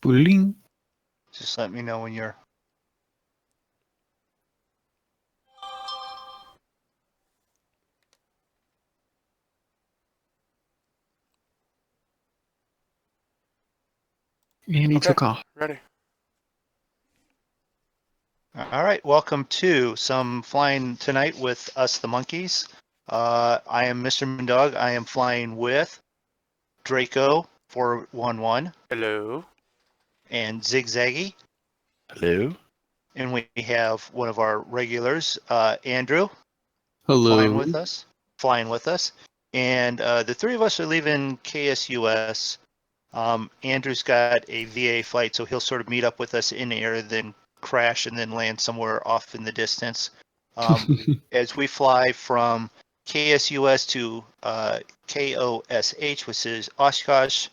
Bling. Just let me know when you're... And he took off. Ready. All right, welcome to some flying tonight with us, the monkeys. I am Mr. Moondog. I am flying with Drako0411 Hello. and Zigzaggy. Hello. And we have one of our regulars, Andrew, Hello. flying with us. And the three of us are leaving KSUS. Andrew's got a VA flight, so he'll sort of meet up with us in the air, then crash and then land somewhere off in the distance. As we fly from KSUS to KOSH, which is Oshkosh,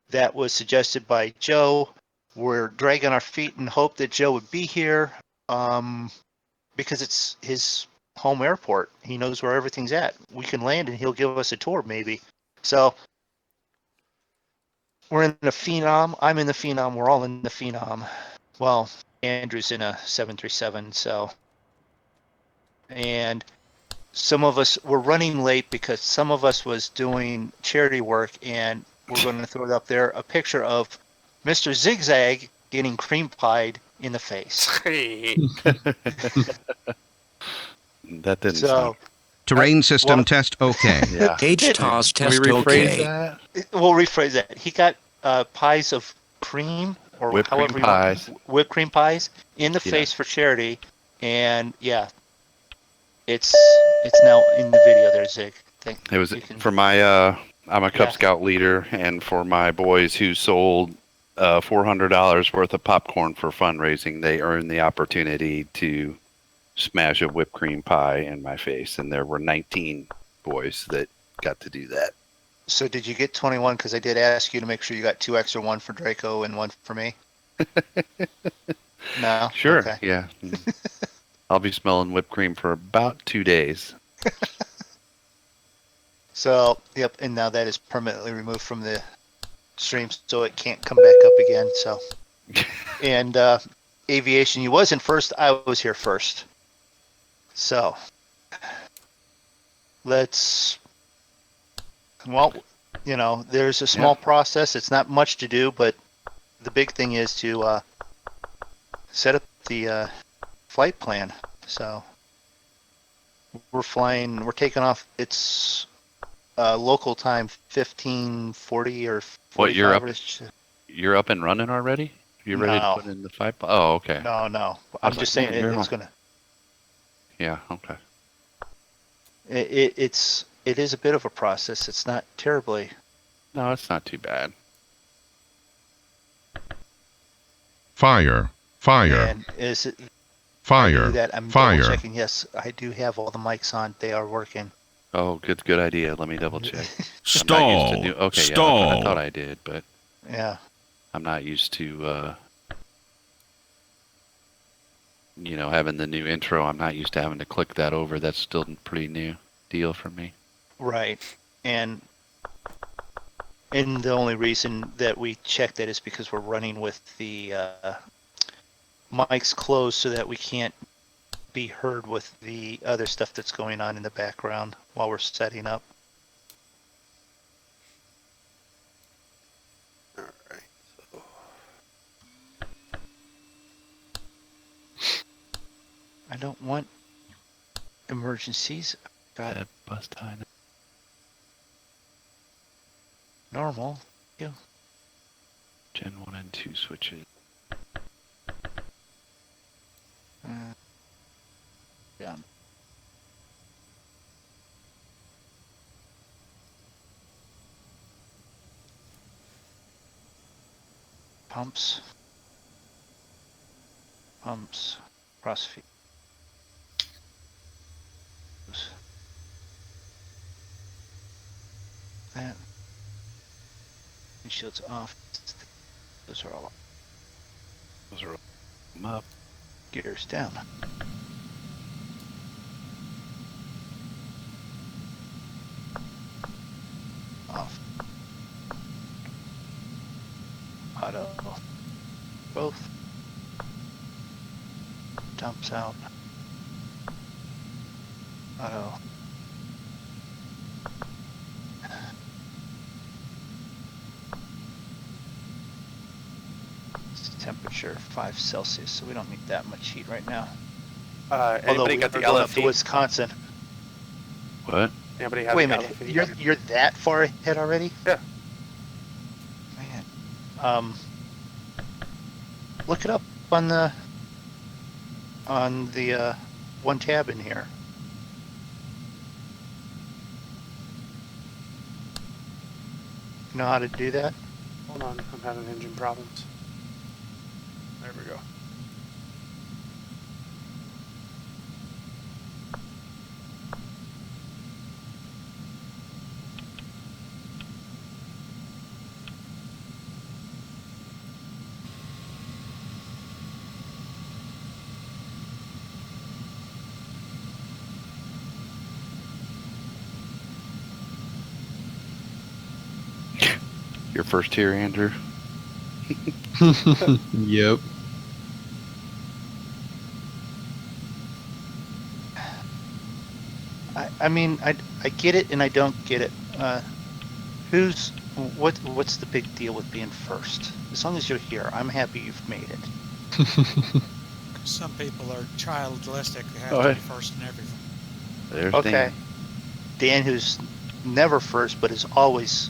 that was suggested by Joe. We're dragging our feet in hope that Joe would be here because it's his home airport. He knows where everything's at. We can land and he'll give us a tour maybe. So we're in the Phenom. I'm in the Phenom. We're all in the Phenom. Well, Andrew's in a 737, so. And some of us were running late because some of us was doing charity work, and we're going to throw it up there, a picture of Mr. Zigzag getting cream pied in the face. That didn't So, sound... Terrain system well- test okay. Yeah. HTOS Can we test rephrase okay. that? we'll rephrase that. He got pies of cream, or Whipped cream however you pies. want, whipped cream pies in the Yeah. face for charity, and yeah, it's now in the video there, Zig. It was You can- for my, I'm a Cub Yeah. Scout leader, and for my boys who sold $400 worth of popcorn for fundraising, they earned the opportunity to smash a whipped cream pie in my face, and there were 19 boys that got to do that. So did you get 21? Because I did ask you to make sure you got 2 extra, 1 for Draco and 1 for me. No? Sure. Okay. Yeah. I'll be smelling whipped cream for about 2 days. So, yep, and now that is permanently removed from the stream, so it can't come back up again, so. And aviation, you wasn't first, I was here first. So, let's, well, you know, there's a small process. It's not much to do, but the big thing is to set up the flight plan. So, we're flying, we're taking off, it's local time 15:40 or 45. What, you're up and running already? You ready No. to put in the fight? Oh, okay. No. I'm just saying it's gonna. Yeah, okay. It is a bit of a process. It's not terribly. No, it's not too bad. Fire. And is it Fire. that I'm Fire. double checking? Yes, I do have all the mics on. They are working. Oh, good idea. Let me double check. Stall. Okay, Stall. yeah, I thought I did, but Yeah. I'm not used to, having the new intro. I'm not used to having to click that over. That's still a pretty new deal for me. Right. And the only reason that we check that is because we're running with the mics closed so that we can't be heard with the other stuff that's going on in the background while we're setting up. All right. So I don't want emergencies. Got That bus time. normal. Gen 1 and 2 switches. Yeah. Pumps. Crossfeed. That. Windshield's off. Those are all Those are them up. gears down. Off. Auto. both. Dumps out. Auto. It's temperature 5 Celsius, so we don't need that much heat right now. Although Anybody we got are the going up to LFE? Wisconsin. What? Anybody have Wait a the minute, LFE? you're that far ahead already? Yeah. Man. Look it up on the one tab in here. You know how to do that? Hold on, I'm having engine problems. There we go. Your first here, Andrew? Yep. I mean, I get it and I don't get it. What's the big deal with being first? As long as you're here, I'm happy you've made it. Some people are childistic. They have Oh, to hey. be first in everything. There's Okay. Dan. Dan, who's never first, but is always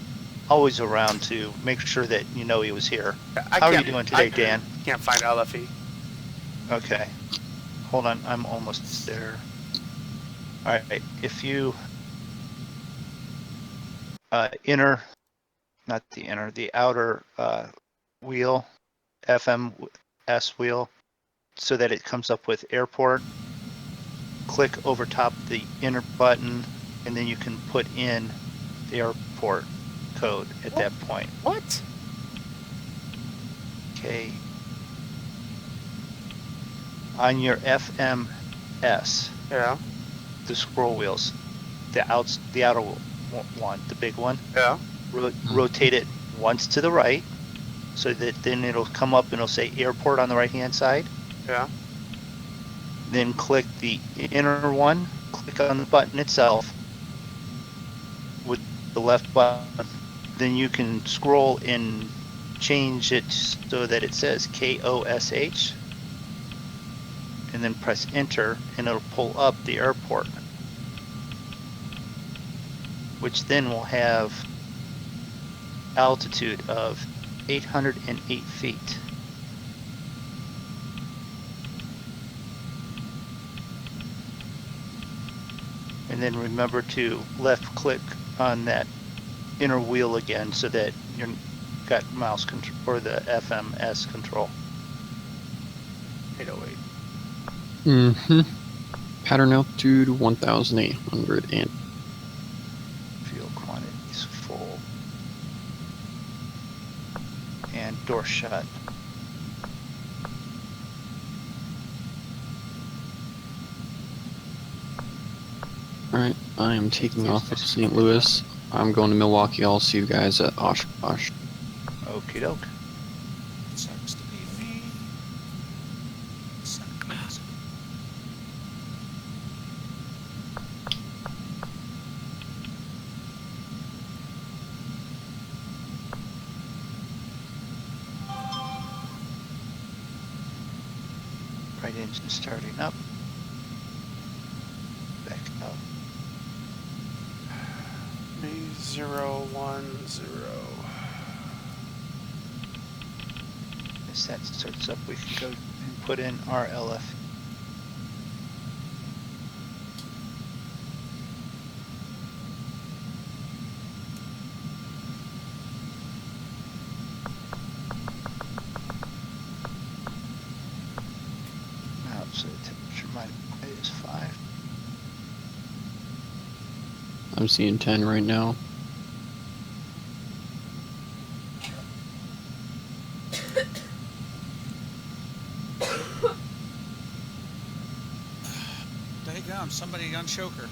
around to make sure that you know he was here. How are you doing today, Dan? Can't find LFE. Okay. Hold on, I'm almost there. All right, if you the outer wheel, FMS wheel, so that it comes up with airport, click over top the inner button, and then you can put in the airport code at that point. What? Okay. On your FMS, Yeah. the scroll wheels, the outer one, the big one, Yeah. rotate it once to the right, so that then it'll come up and it'll say airport on the right hand side. Yeah. Then click the inner one, click on the button itself with the left button. Then you can scroll and change it so that it says KOSH, and then press enter and it'll pull up the airport, which then will have altitude of 808 feet. And then remember to left click on that inner wheel again so that you've got mouse control or the FMS control. 808. Mm-hmm. Pattern altitude 1,800 and Fuel quantities full. And door shut. Alright, I am taking off at St. Louis. I'm going to Milwaukee. I'll see you guys at Oshkosh. Okie doke. Sucks to be me. Sucks. Right engine starting up. Back up. 010. As that starts up, we can go and put in our LF. So the temperature is 5. I'm seeing 10 right now. Daggum, somebody unchoke her.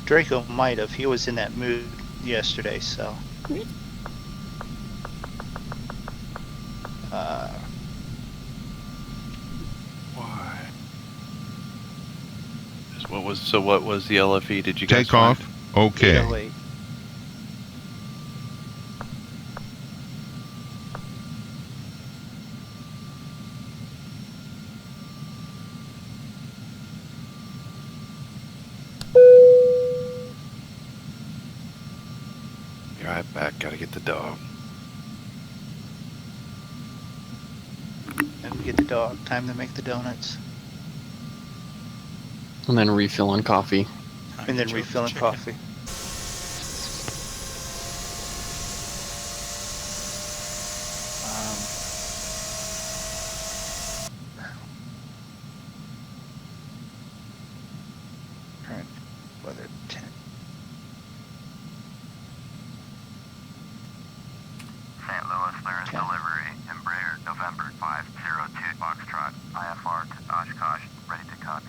Draco might have. He was in that mood yesterday, so. Why? What was the LFE? Did you guys Take off. find? Okay. 808. Be right back. Gotta get the dog. And we get the dog. Time to make the donuts. And then refill on coffee. Time And to then choke the refilling chicken. coffee. Current weather 10. St. Louis clearance 10. delivery, Embraer, November 502 Foxtrot, IFR to Oshkosh, ready to copy.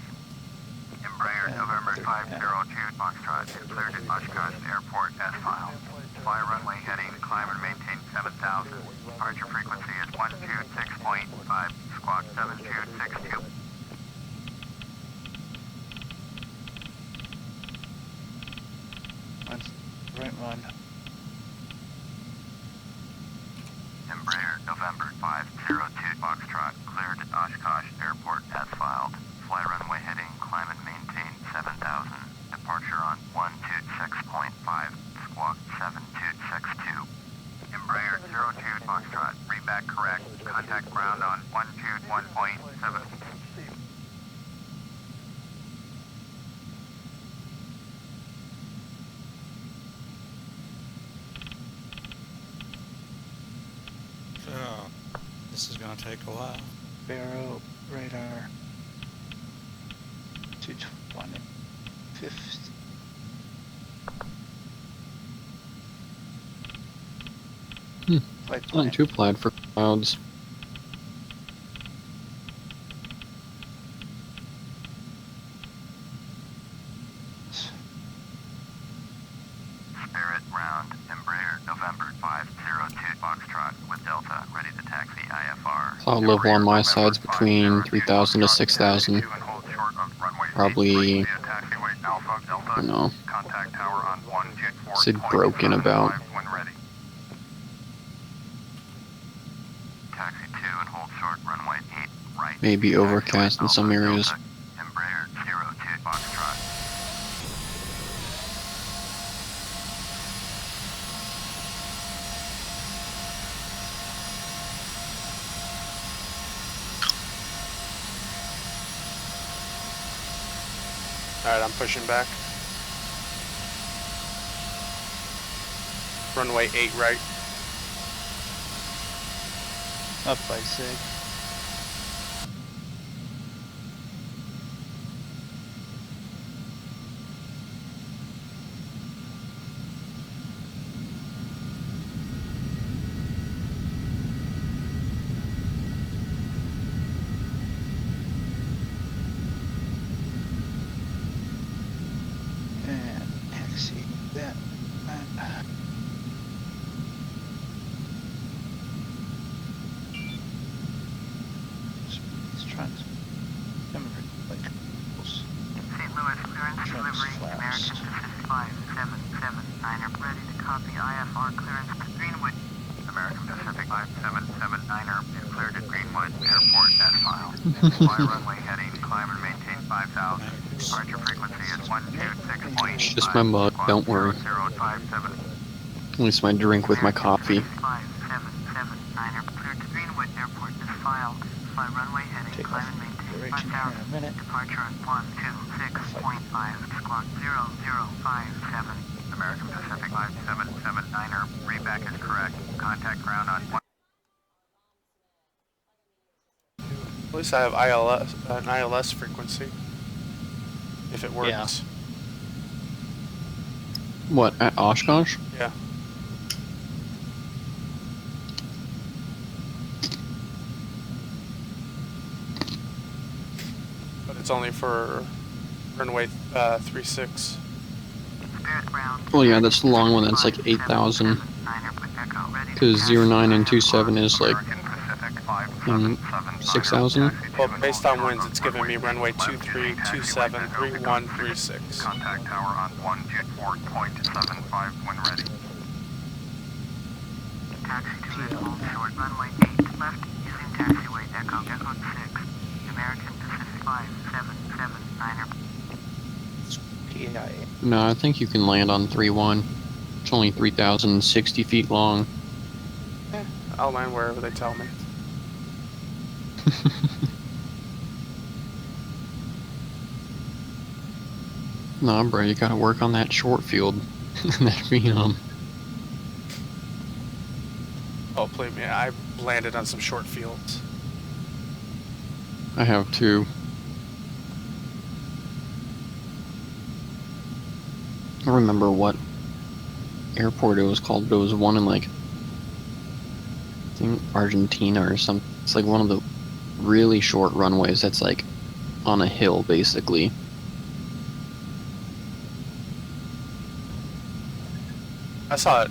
Embraer, Yeah, November 30, 502 Foxtrot, cleared at Oshkosh Airport as filed. Fly runway heading, climb and maintain 7,000. Departure frequency is 126.5, squawk 7262. Right one. Embraer, November 502 Foxtrot, cleared at Oshkosh Airport as filed. Fly runway heading, climb and maintain 7,000. Departure on 126.5, squawk 7262. Embraer 02 Foxtrot, read back correct. Contact ground on 121.7. So, this is going to take a while. Barrow radar. 220. 50. Flight plan. Not too plaid for clouds. Spirit round, Embraer, November 502 Foxtrot with Delta, ready to taxi IFR. Cloud level on my side's between 3,000 to 6,000. Probably, I don't know, Contact tower on say broken about. when ready. Taxi 2 and hold short runway 8 right. Maybe overcast in some areas. Embraer 02 Foxtrot. Alright, I'm pushing back. Runway 8 right. Up by Sig. And taxi that. He's trying to remember, like, St. Louis clearance delivery, American Pacific 5779er, ready to copy IFR clearance to Greenwood. American Pacific 5779er is cleared at Greenwood Airport as filed. Fly runway heading, climb and maintain 5,000. Departure frequency is 126.5. It's just my mug, don't worry. 0057. At least my drink with my coffee. 5779er cleared to Greenwood Airport as filed. Fly runway heading, Take climb off and maintain direction here in 5,000. a minute. Departure on 126.5, squawk 0057. American Pacific 5779er, readback is correct. Contact ground on 1. At least I have ILS, an ILS frequency. If it works. Yeah. What, at Oshkosh? Yeah. But it's only for runway 36. Well, yeah, that's the long one. That's like 8,000. Because 09 and 27 is like 6,000. Well, based on winds, it's giving me runway 23, 27, 31, 36. Contact tower on 124.75 when ready. Taxi to red, hold short, runway 8, left, using taxiway Echo 6, American Pacific 5779er. PIA. No, I think you can land on 3-1. It's only 3,060 feet long. I'll land wherever they tell me. Nah, bro, you gotta work on that short field. That'd be, Oh, believe me, I landed on some short fields. I have two. I don't remember what airport it was called, but it was one in like, I think Argentina or something. It's like one of the really short runways that's like on a hill, basically. I saw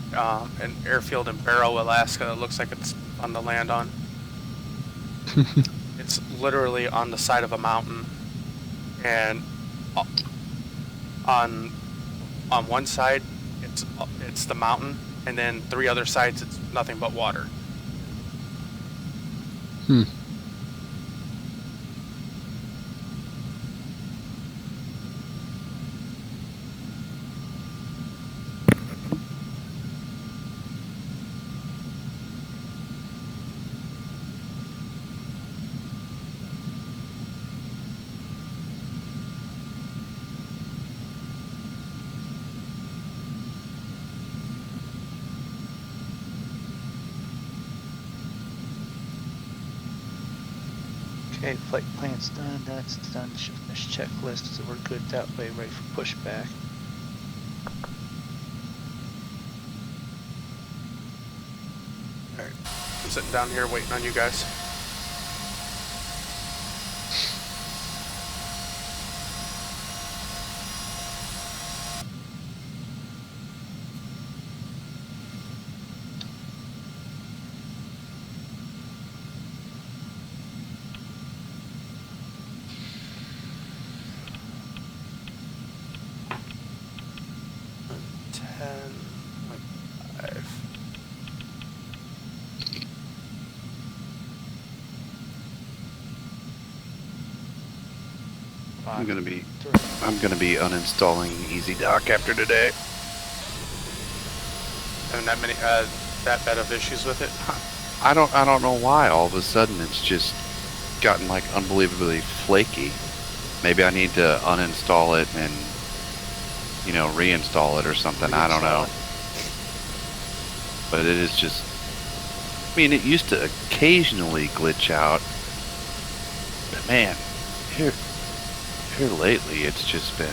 an airfield in Barrow, Alaska that looks like it's fun to land on. It's literally on the side of a mountain, and on one side it's the mountain, and then 3 other sides it's nothing but water. Hmm. Okay, flight plan's done, that's done, should finish checklist, so we're good that way, ready for pushback. Alright, I'm sitting down here waiting on you guys. I'm gonna be uninstalling EasyDock after today. And that many that bad of issues with it. I don't know why all of a sudden it's just gotten like unbelievably flaky. Maybe I need to uninstall it and reinstall it or something. I don't know. But it is just, I mean, it used to occasionally glitch out, but man, here lately it's just been.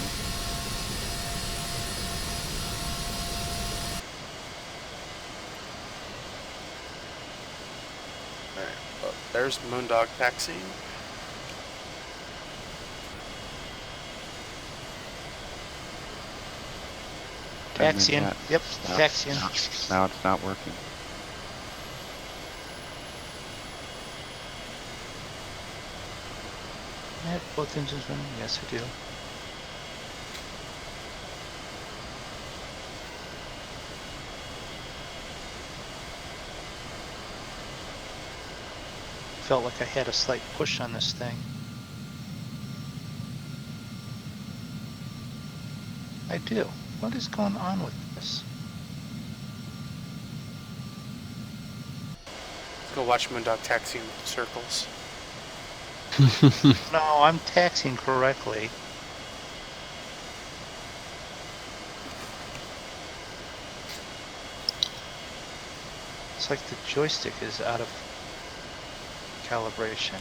Alright, well, there's Moondog taxiing. Taxiing, yep, Now- taxiing. Now it's not working. I have both engines running, yes I do. Felt like I had a slight push on this thing. I do. What is going on with this? Let's go watch Moondog taxiing in circles. No, I'm taxiing correctly. It's like the joystick is out of calibration.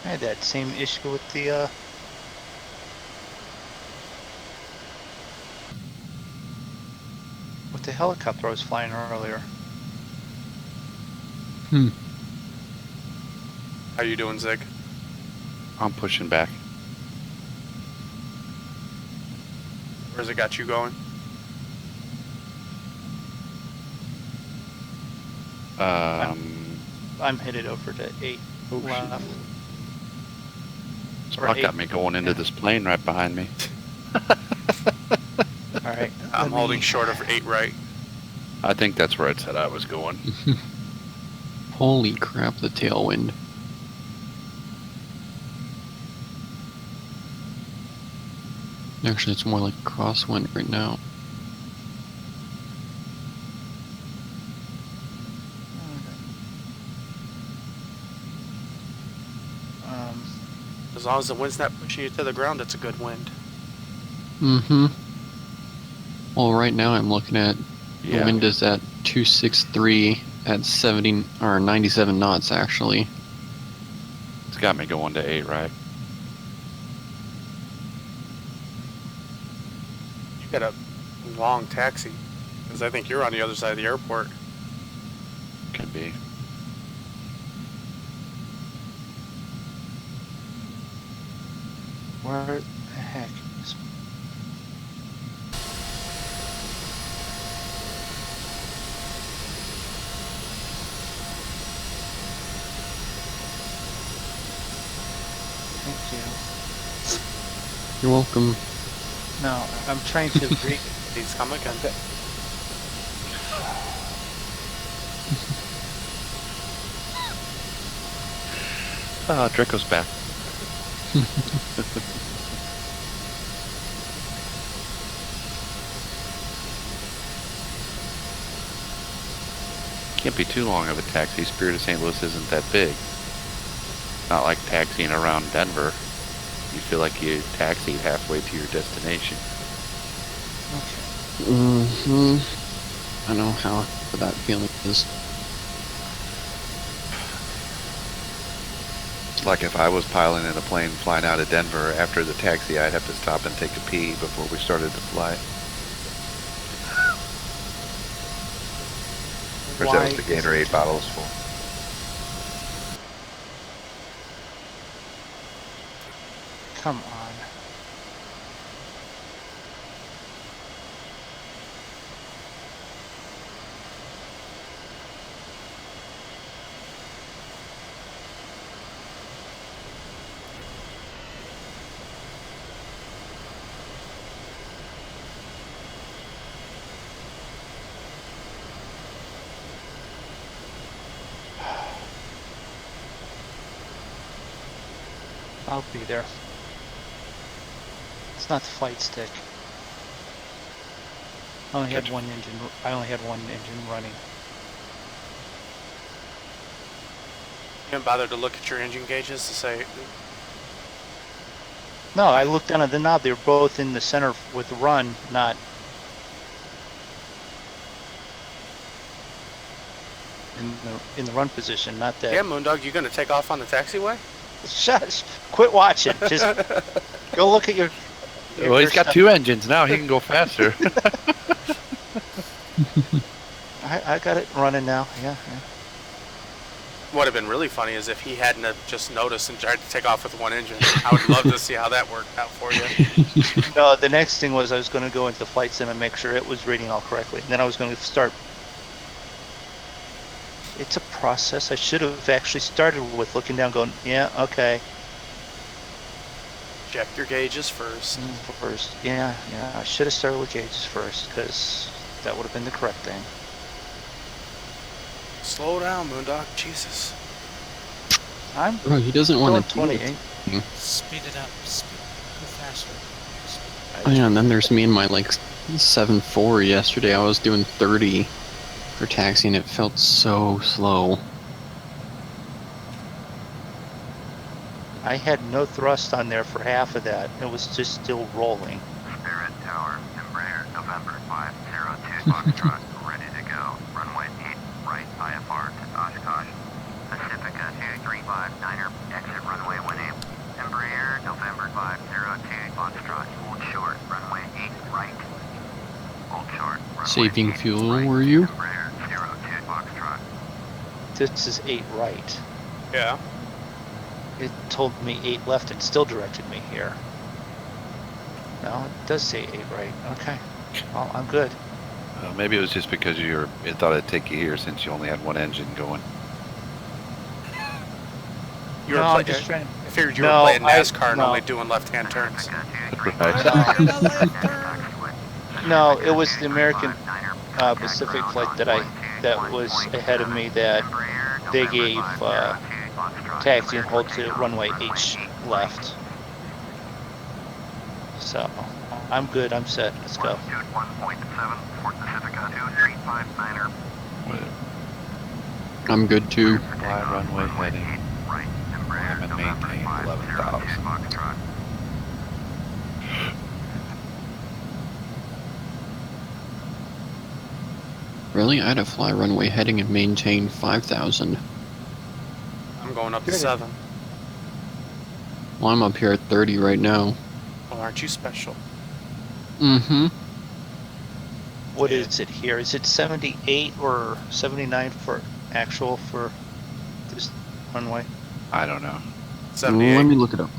I had that same issue with the with the helicopter I was flying earlier. How you doing, Zig? I'm pushing back. Where's it got you going? I'm headed over to 8 left. Sprout got me going into this plane right behind me. All right. I'm holding short of 8 right. I think that's where it said I was going. Holy crap, the tailwind. Actually, it's more like crosswind right now. As long as the wind's not pushing you to the ground, it's a good wind. Mm-hmm. Well, right now I'm looking at the wind is at 263 at 70 or 97 knots actually. It's got me going to 8 right. You got a long taxi, because I think you're on the other side of the airport. Could be. Where the heck is... Thank you. You're welcome. No, I'm trying to read. He's coming again. Draco's back. Can't be too long of a taxi. Spirit of St. Louis isn't that big. Not like taxiing around Denver. You feel like you taxied halfway to your destination. Mm-hmm. I know how that feeling is. Like if I was piloting a plane flying out of Denver, after the taxi I'd have to stop and take a pee before we started the flight. Of course, that was the Gatorade bottles full. Come on. I'll be there. It's not the flight stick. I only had one engine running. You didn't bother to look at your engine gauges to say, No, I looked down at the knob. They were both in the center with the run, not in the run position. Not that. yeah, Moondog, you gonna take off on the taxiway? Shush! Quit watching. Just go look at your Well, he's got 2 engines now. He can go faster. I got it running now. Yeah. What would have been really funny is if he hadn't have just noticed and tried to take off with one engine. I would love to see how that worked out for you. No, the next thing was I was going to go into the flight sim and make sure it was reading all correctly. And then I was going to start. It's a process. I should have actually started with looking down, going, yeah, okay. Check your gauges first. Yeah. I should have started with gauges first, because that would have been the correct thing. Slow down, Moondog. Jesus. I'm Bro, he doesn't want to 28. Speed it up. Go faster. Oh yeah, and then there's me and my like 7.4 yesterday. I was doing 30 for taxiing. It felt so slow. I had no thrust on there for half of that. It was just still rolling. Spirit Tower, Embraer, November 502 Foxtrot, ready to go. Runway 8, right, IFR to Oshkosh. Pacifica 2359er, exit runway 18. Embraer, November 502 Foxtrot, hold short, runway 8, right. Hold short, runway Saving fuel, were you? Embraer 02 Foxtrot. This is 8 right. Yeah. It told me 8 left and still directed me here. No, it does say 8 right. Okay. Well, I'm good. Maybe it was just because it thought it'd take you here since you only had one engine going. You were No, I'm play- just trying. I figured you No, were playing I- NASCAR and no. only doing left-hand turns. No, it was the American Pacific flight that was ahead of me that they gave taxi and hold to runway H left. So I'm good. I'm set. Let's go. 1.7 Fort Pacifica 2359er. I'm good too. Fly runway heading. Right. Embraer Climb and November maintain 502 11,000. Foxtrot. Really? I had to fly runway heading and maintain 5,000. I'm going up to Good. 7. Well, I'm up here at 30 right now. Well, aren't you special? Mm-hmm. What is it here? Is it 78 or 79 for actual for this runway? I don't know. 78. Let me look it up.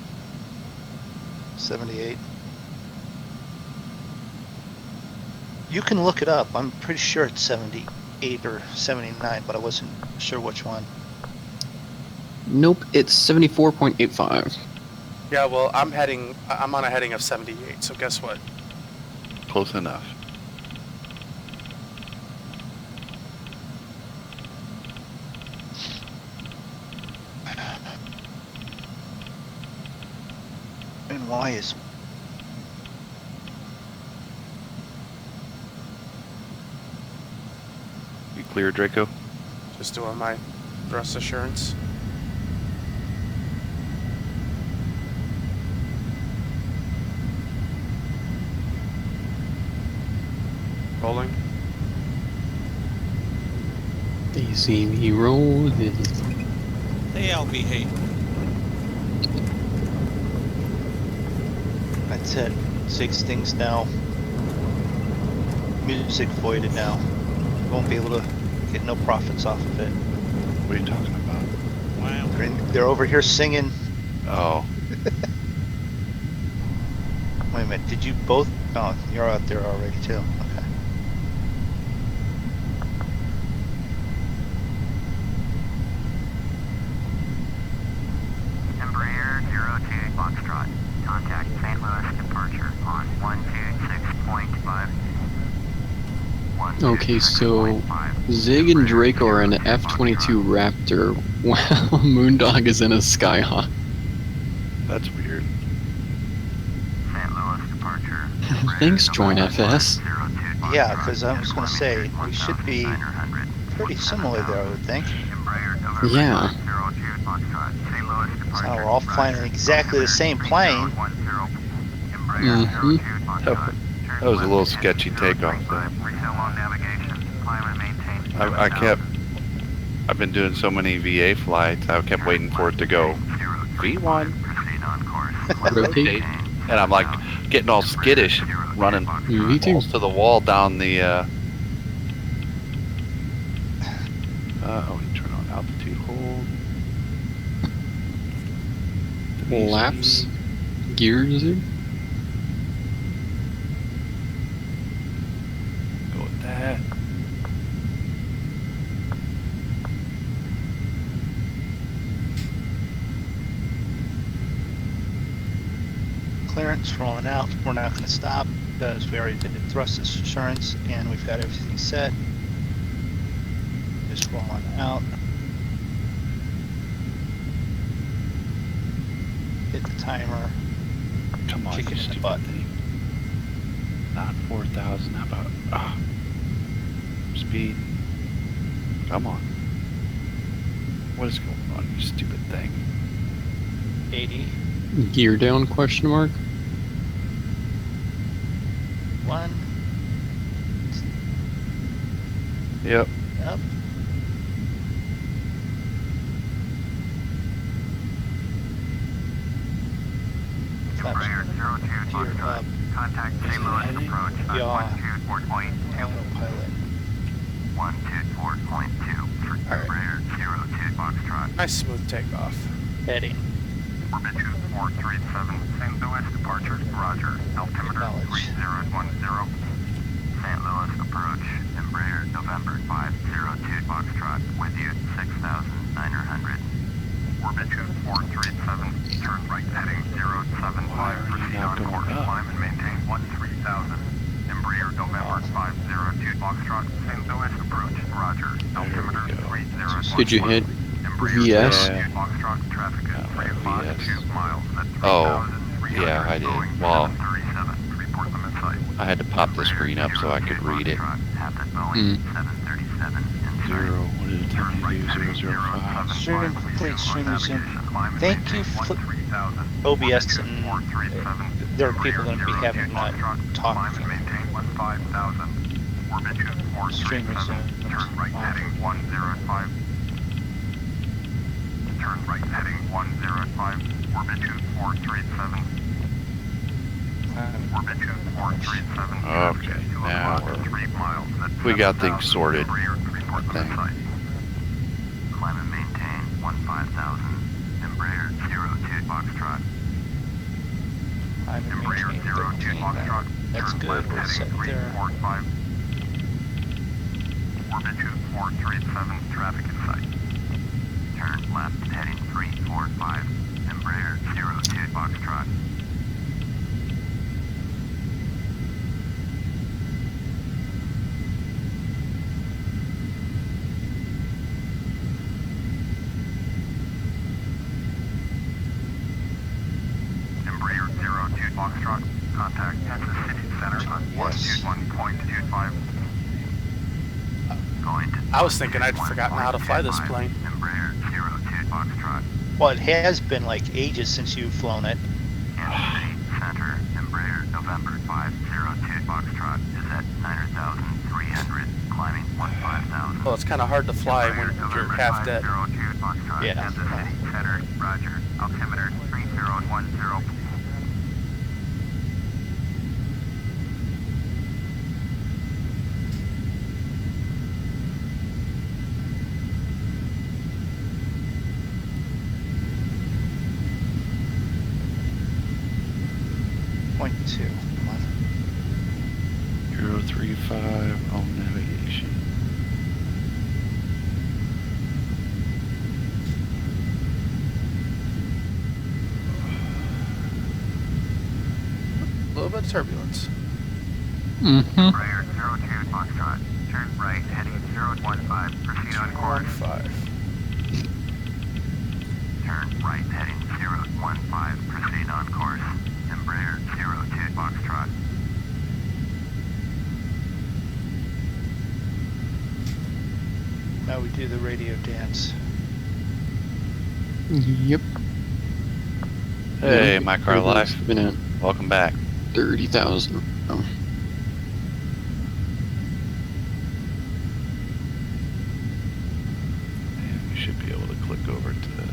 78. You can look it up. I'm pretty sure it's 78 or 79, but I wasn't sure which one. Nope, it's 74.85. Yeah, well, I'm on a heading of 78, so guess what? Close enough. And why is You clear, Draco? Just doing my thrust assurance. Rolling. They see me rolling. They LV hate. that's it? 6 things now. Music voided now. Won't be able to get no profits off of it. What are you talking about? Wow. They're over here singing. Oh, Wait a minute, did you both? Oh, you're out there already too. Okay. Embraer 02 Foxtrot. Contact St. Louis departure on 126.5. Okay, so Zig and Draco are in an F-22 Raptor, while Moondog is in a Skyhawk. that's weird. St. Louis departure. Thanks, Join FS. Yeah, because I was going to say, we should be pretty similar there, I would think. Yeah. So we're all flying in exactly the same plane. Mhm. That was a little sketchy takeoff though. I've been doing so many VA flights, I kept waiting for it to go V1. Rotate. And I'm like getting all skittish, running V2. balls to the wall down the we turn on altitude hold. Laps. Gears. Go with that. Clearance rolling out. We're not going to stop because we already did the thrust assurance and we've got everything set. Just rolling out. Hit the timer. Come on, Kick you it in the stupid butt. thing. Not 4,000. How about speed? Come on. What is going on, you stupid thing? 80. Gear down, question mark? 1. Yep. Up. Embraer 02 Gear up. Foxtrot. Contact St. Louis approach on Yaw. 124.2. Autopilot. 124.2 for Embraer 02 Foxtrot. Nice smooth takeoff. Heading. Orbit 2437 St. Louis departure. Roger. Altimeter Acknowledge. 3010. St. Louis approach. Embraer November 502 Foxtrot. With you 6,900. Orbit 2437. Turn right heading 075. Proceed on course. Climb and maintain 13,000. Embraer November 502 Foxtrot. St. Louis approach. Roger. Altimeter 3010. Did you hit VS? Foxtrot traffic is 352 miles at Oh, 3,300. yeah, I did. Going Well, 737. Report limit site. I had to pop the screen up so I could read it. Zero. What did it tell me to do? 005. Stream complete. Stream resume. Thank you, OBS, and there are people going to be having not talked. Stream resume. Turn right heading 105. Turn right heading 105. Orbit 2437. Orbit 2437. Okay, now we got things sorted. Thing. Climb and maintain 15,000. Embraer 02 Foxtrot. I'm Embraer 02 Foxtrot. That's good. We'll set there. 345. Orbit 2437. Traffic in sight. Turn left heading 345. Embraer 02 Foxtrot. Embraer 02 Foxtrot. Contact Kansas City Center on 121.25. Going to I was thinking I'd forgotten how to fly this plane. Embraer 02 Foxtrot. Well, it has been like ages since you've flown it. Kansas City Center. Embraer November 502 Foxtrot is at 9,300. Climbing 15,000. Well, it's kind of hard to fly when you're half dead. 502 Foxtrot. Yeah. Kansas City Center. Roger. Altimeter 3010. Point 2. Come on. 035 on navigation. A little bit of turbulence. Mm-hmm. Embraer 02 Foxtrot. Turn right heading 015. Proceed on course. 1-5. Turn right heading 015. Proceed on course. Embraer 02 Foxtrot. Now we do the radio dance. Yep. Hey, my car life. Been at Welcome back. 30,000. Oh. And we should be able to click over to nav.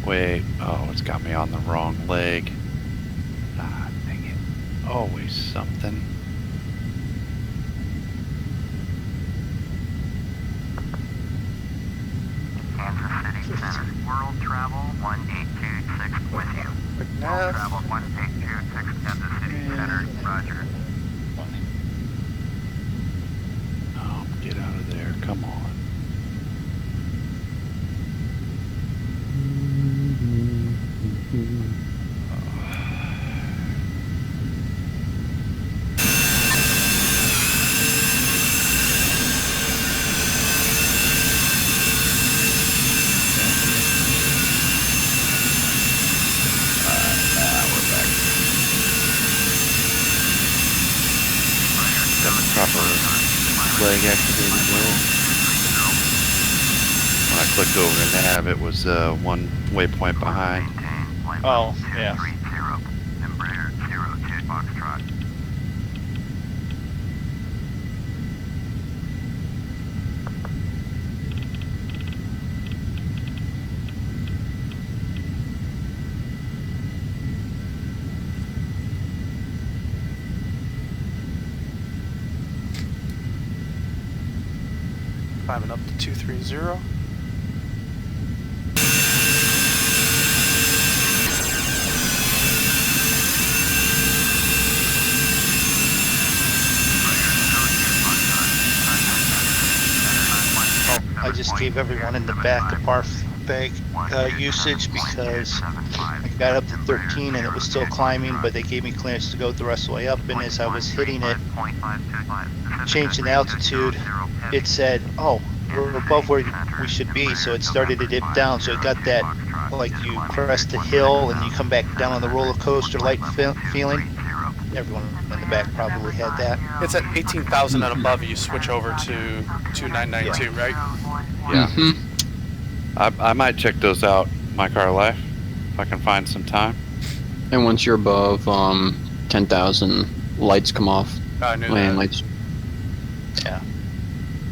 Wait, oh, it's got me on the wrong leg. Ah, dang it. Always something. Kansas City Center. World Travel 1826 with you. World Nav. Travel 1826 Kansas City Center. Roger. Oh, get out of there. Come on. Proper leg activated there. When I clicked over to nav, it was one waypoint behind. Oh, yeah. Embraer 02 Foxtrot. Climbing up to 230. I just gave everyone in the back the bar bag usage because I got up to 13 and it was still climbing, but they gave me clearance to go the rest of the way up. And as I was hitting it, changing altitude, it said, "Oh, we're above where we should be." So it started to dip down. So it got that, like you crest the hill and you come back down on the roller coaster like feeling. Everyone in the back probably had that. It's at 18,000 and above. You switch over to 2992, right? Yeah. Mm-hmm. I might check those out, My Car Life, if I can find some time. And once you're above 10,000, lights come off. I knew Lane that. lights. Yeah.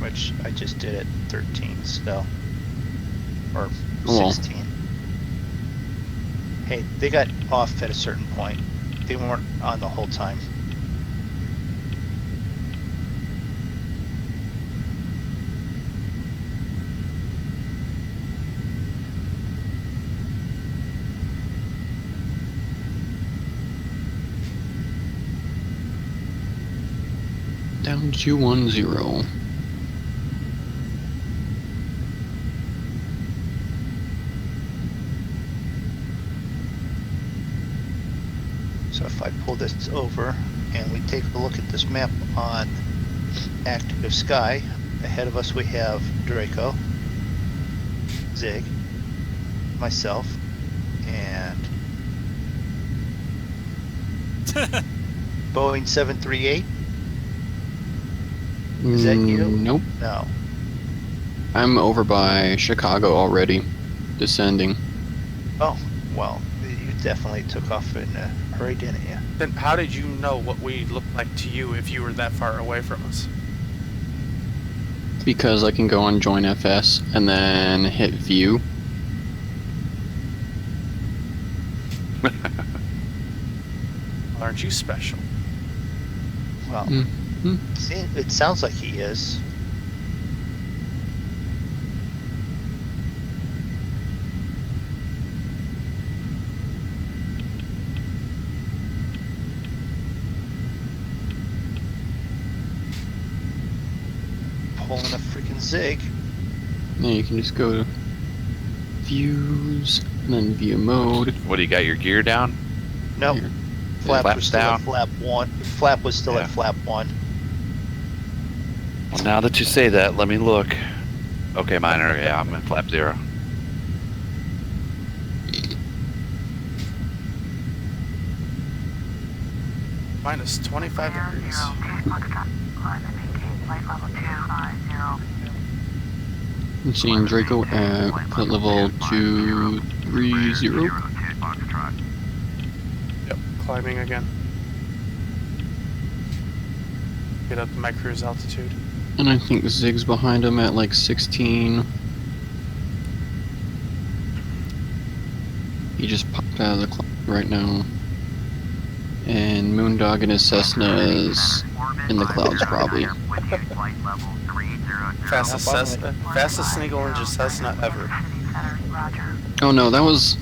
Which I just did at 13, so. Or Well. 16. Hey, they got off at a certain point. They weren't on the whole time. Down 210. So if I pull this over and we take a look at this map on active sky, ahead of us we have Draco, Zig, myself, and Boeing 738. Is that you? Nope. No. I'm over by Chicago already, descending. Oh, well, you definitely took off in a hurry, didn't you? Then how did you know what we looked like to you if you were that far away from us? Because I can go on Join FS and then hit View. Aren't you special? Well, Mm-hmm. see, it sounds like he is. Pulling a freaking Zig. Yeah, you can just go to Views and then View Mode. What do you got, your gear down? Nope. Here. Flap Flap's was still down. at flap 1. Flap was still Yeah. at flap 1. Well, now that you say that, let me look. Okay, minor, yeah, I'm at flap 0. Minus 25 degrees. I'm seeing Draco at foot level 230. Yep, climbing again. Get up to my cruise altitude. And I think Zig's behind him at like 16. He just popped out of the cloud right now. And Moondog and his Cessna is in the clouds probably. Fastest single engine Cessna ever. Oh no, that was...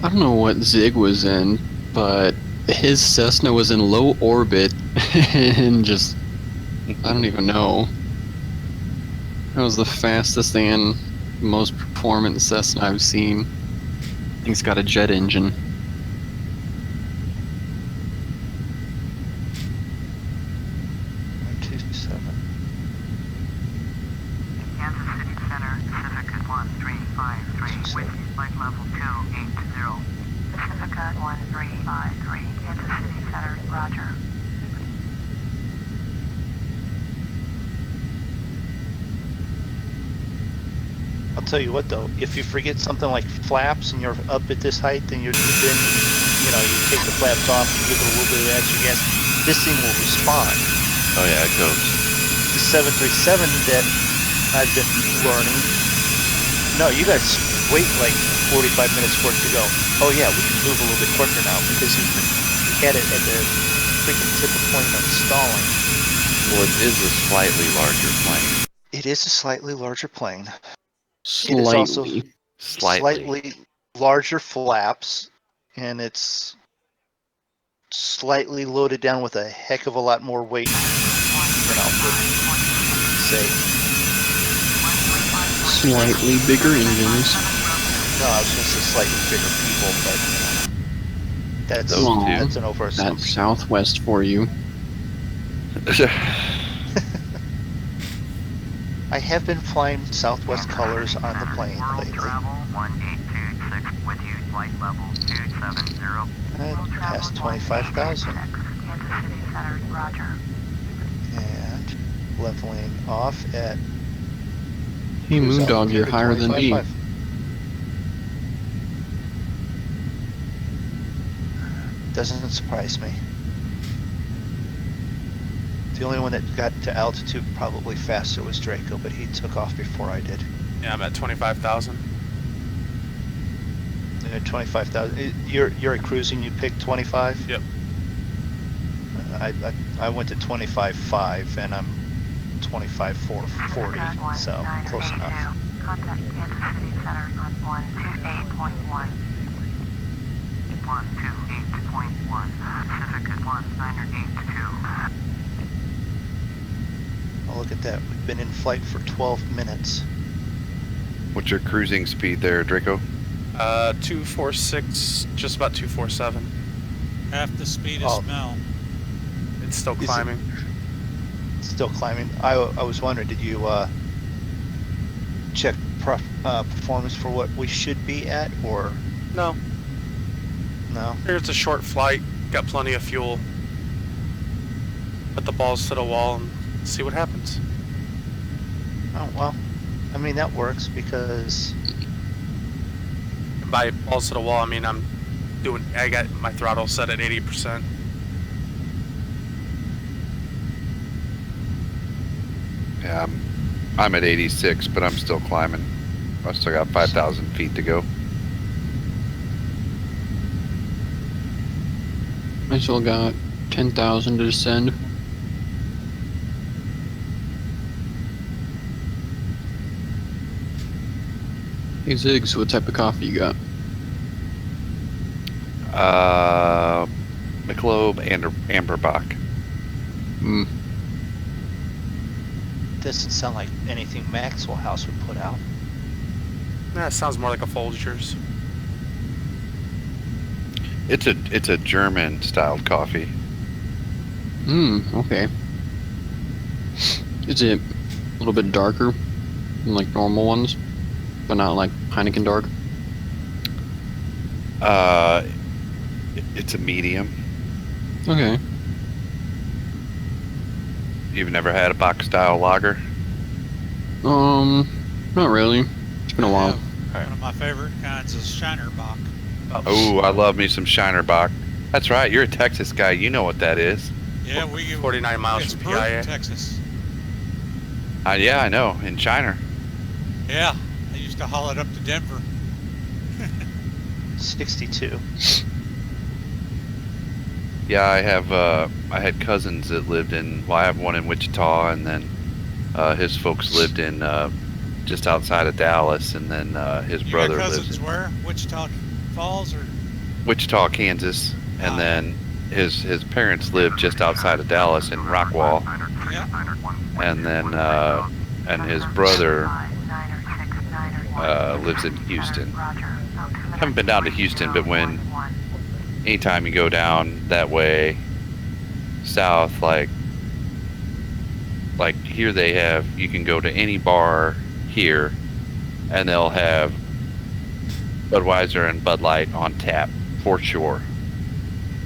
I don't know what Zig was in, but his Cessna was in low orbit and just... I don't even know. That was the fastest and most performant Cessna I've seen. He's got a jet engine. Kansas City Center, Pacifica 1353, with flight level 280. Pacifica 1353, Kansas City Center, roger. I'll tell you what though, if you forget something like flaps and you're up at this height, then you've been, you know, you take the flaps off and give it a little bit of extra gas, this thing will respond. Oh yeah, it goes. The 737 that I've been learning, no, you guys wait like 45 minutes for it to go. Oh yeah, we can move a little bit quicker now because you had it at the freaking tip of point of stalling. Well, it is a slightly larger plane. It is a slightly larger plane. Slightly. It is also Slightly. slightly larger flaps, and it's slightly loaded down with a heck of a lot more weight. Say, Slightly bigger engines. no, I was going to say slightly bigger people, but that's Those two. that's an That's overassumption. Southwest for you. I have been flying Southwest colors on the plane lately. Travel 1826 with you, flight level 270. Past 25,000. Kansas City Center, roger. And leveling off at. Hey, Moondog, you're higher than me. 25.5. Doesn't surprise me. The only one that got to altitude probably faster was Drako, but he took off before I did. Yeah, I'm at 25,000. And 25,000. You're at cruising. You picked 25. Yep. I went to 25.5, and I'm 25.440, so close enough. Contact Kansas City Center on 128.1. 128.1. Pacific at 198.2. Oh, look at that. We've been in flight for 12 minutes. What's your cruising speed there, Draco? 246, just about 247. Half the speed of Oh. smell. It's still Is it- climbing. Still climbing. I was wondering, did you check performance for what we should be at, or No, no? it's a short flight. Got plenty of fuel. Put the balls to the wall and see what happens. Oh, well, I mean, that works because And by balls to the wall, I mean I got my throttle set at 80%. Yeah, I'm at 86, but I'm still climbing. I still got 5,000 feet to go. I still got 10,000 to descend. Hey Ziggs, what type of coffee you got? Michelob and Amberbach. Hmm. doesn't sound like anything Maxwell House would put out. That sounds more like a Folgers. It's a German styled coffee. Okay. Is it a little bit darker than like normal ones, but not like Heineken dark? It's a medium. Okay. You've never had a box style lager? Not really. It's been a while. One of my favorite kinds is Shiner Bock. Oh, I love me some Shinerbach. That's right, you're a Texas guy. You know what that is. Yeah, we 49 miles it's from brewed in PIA. Texas. Yeah, I know. In Shiner. Yeah, I used to haul it up to Denver. 62. Yeah, I had cousins that lived in, well, I have one in Wichita, and then his folks lived in just outside of Dallas, and then his You brother got lives cousins in where? Wichita Falls or? Wichita, Kansas, and Ah. then his parents lived just outside of Dallas in Rockwall, Yeah. and then and his brother lives in Houston. Haven't been down to Houston, but anytime you go down that way south, like here they have, you can go to any bar here and they'll have Budweiser and Bud Light on tap for sure,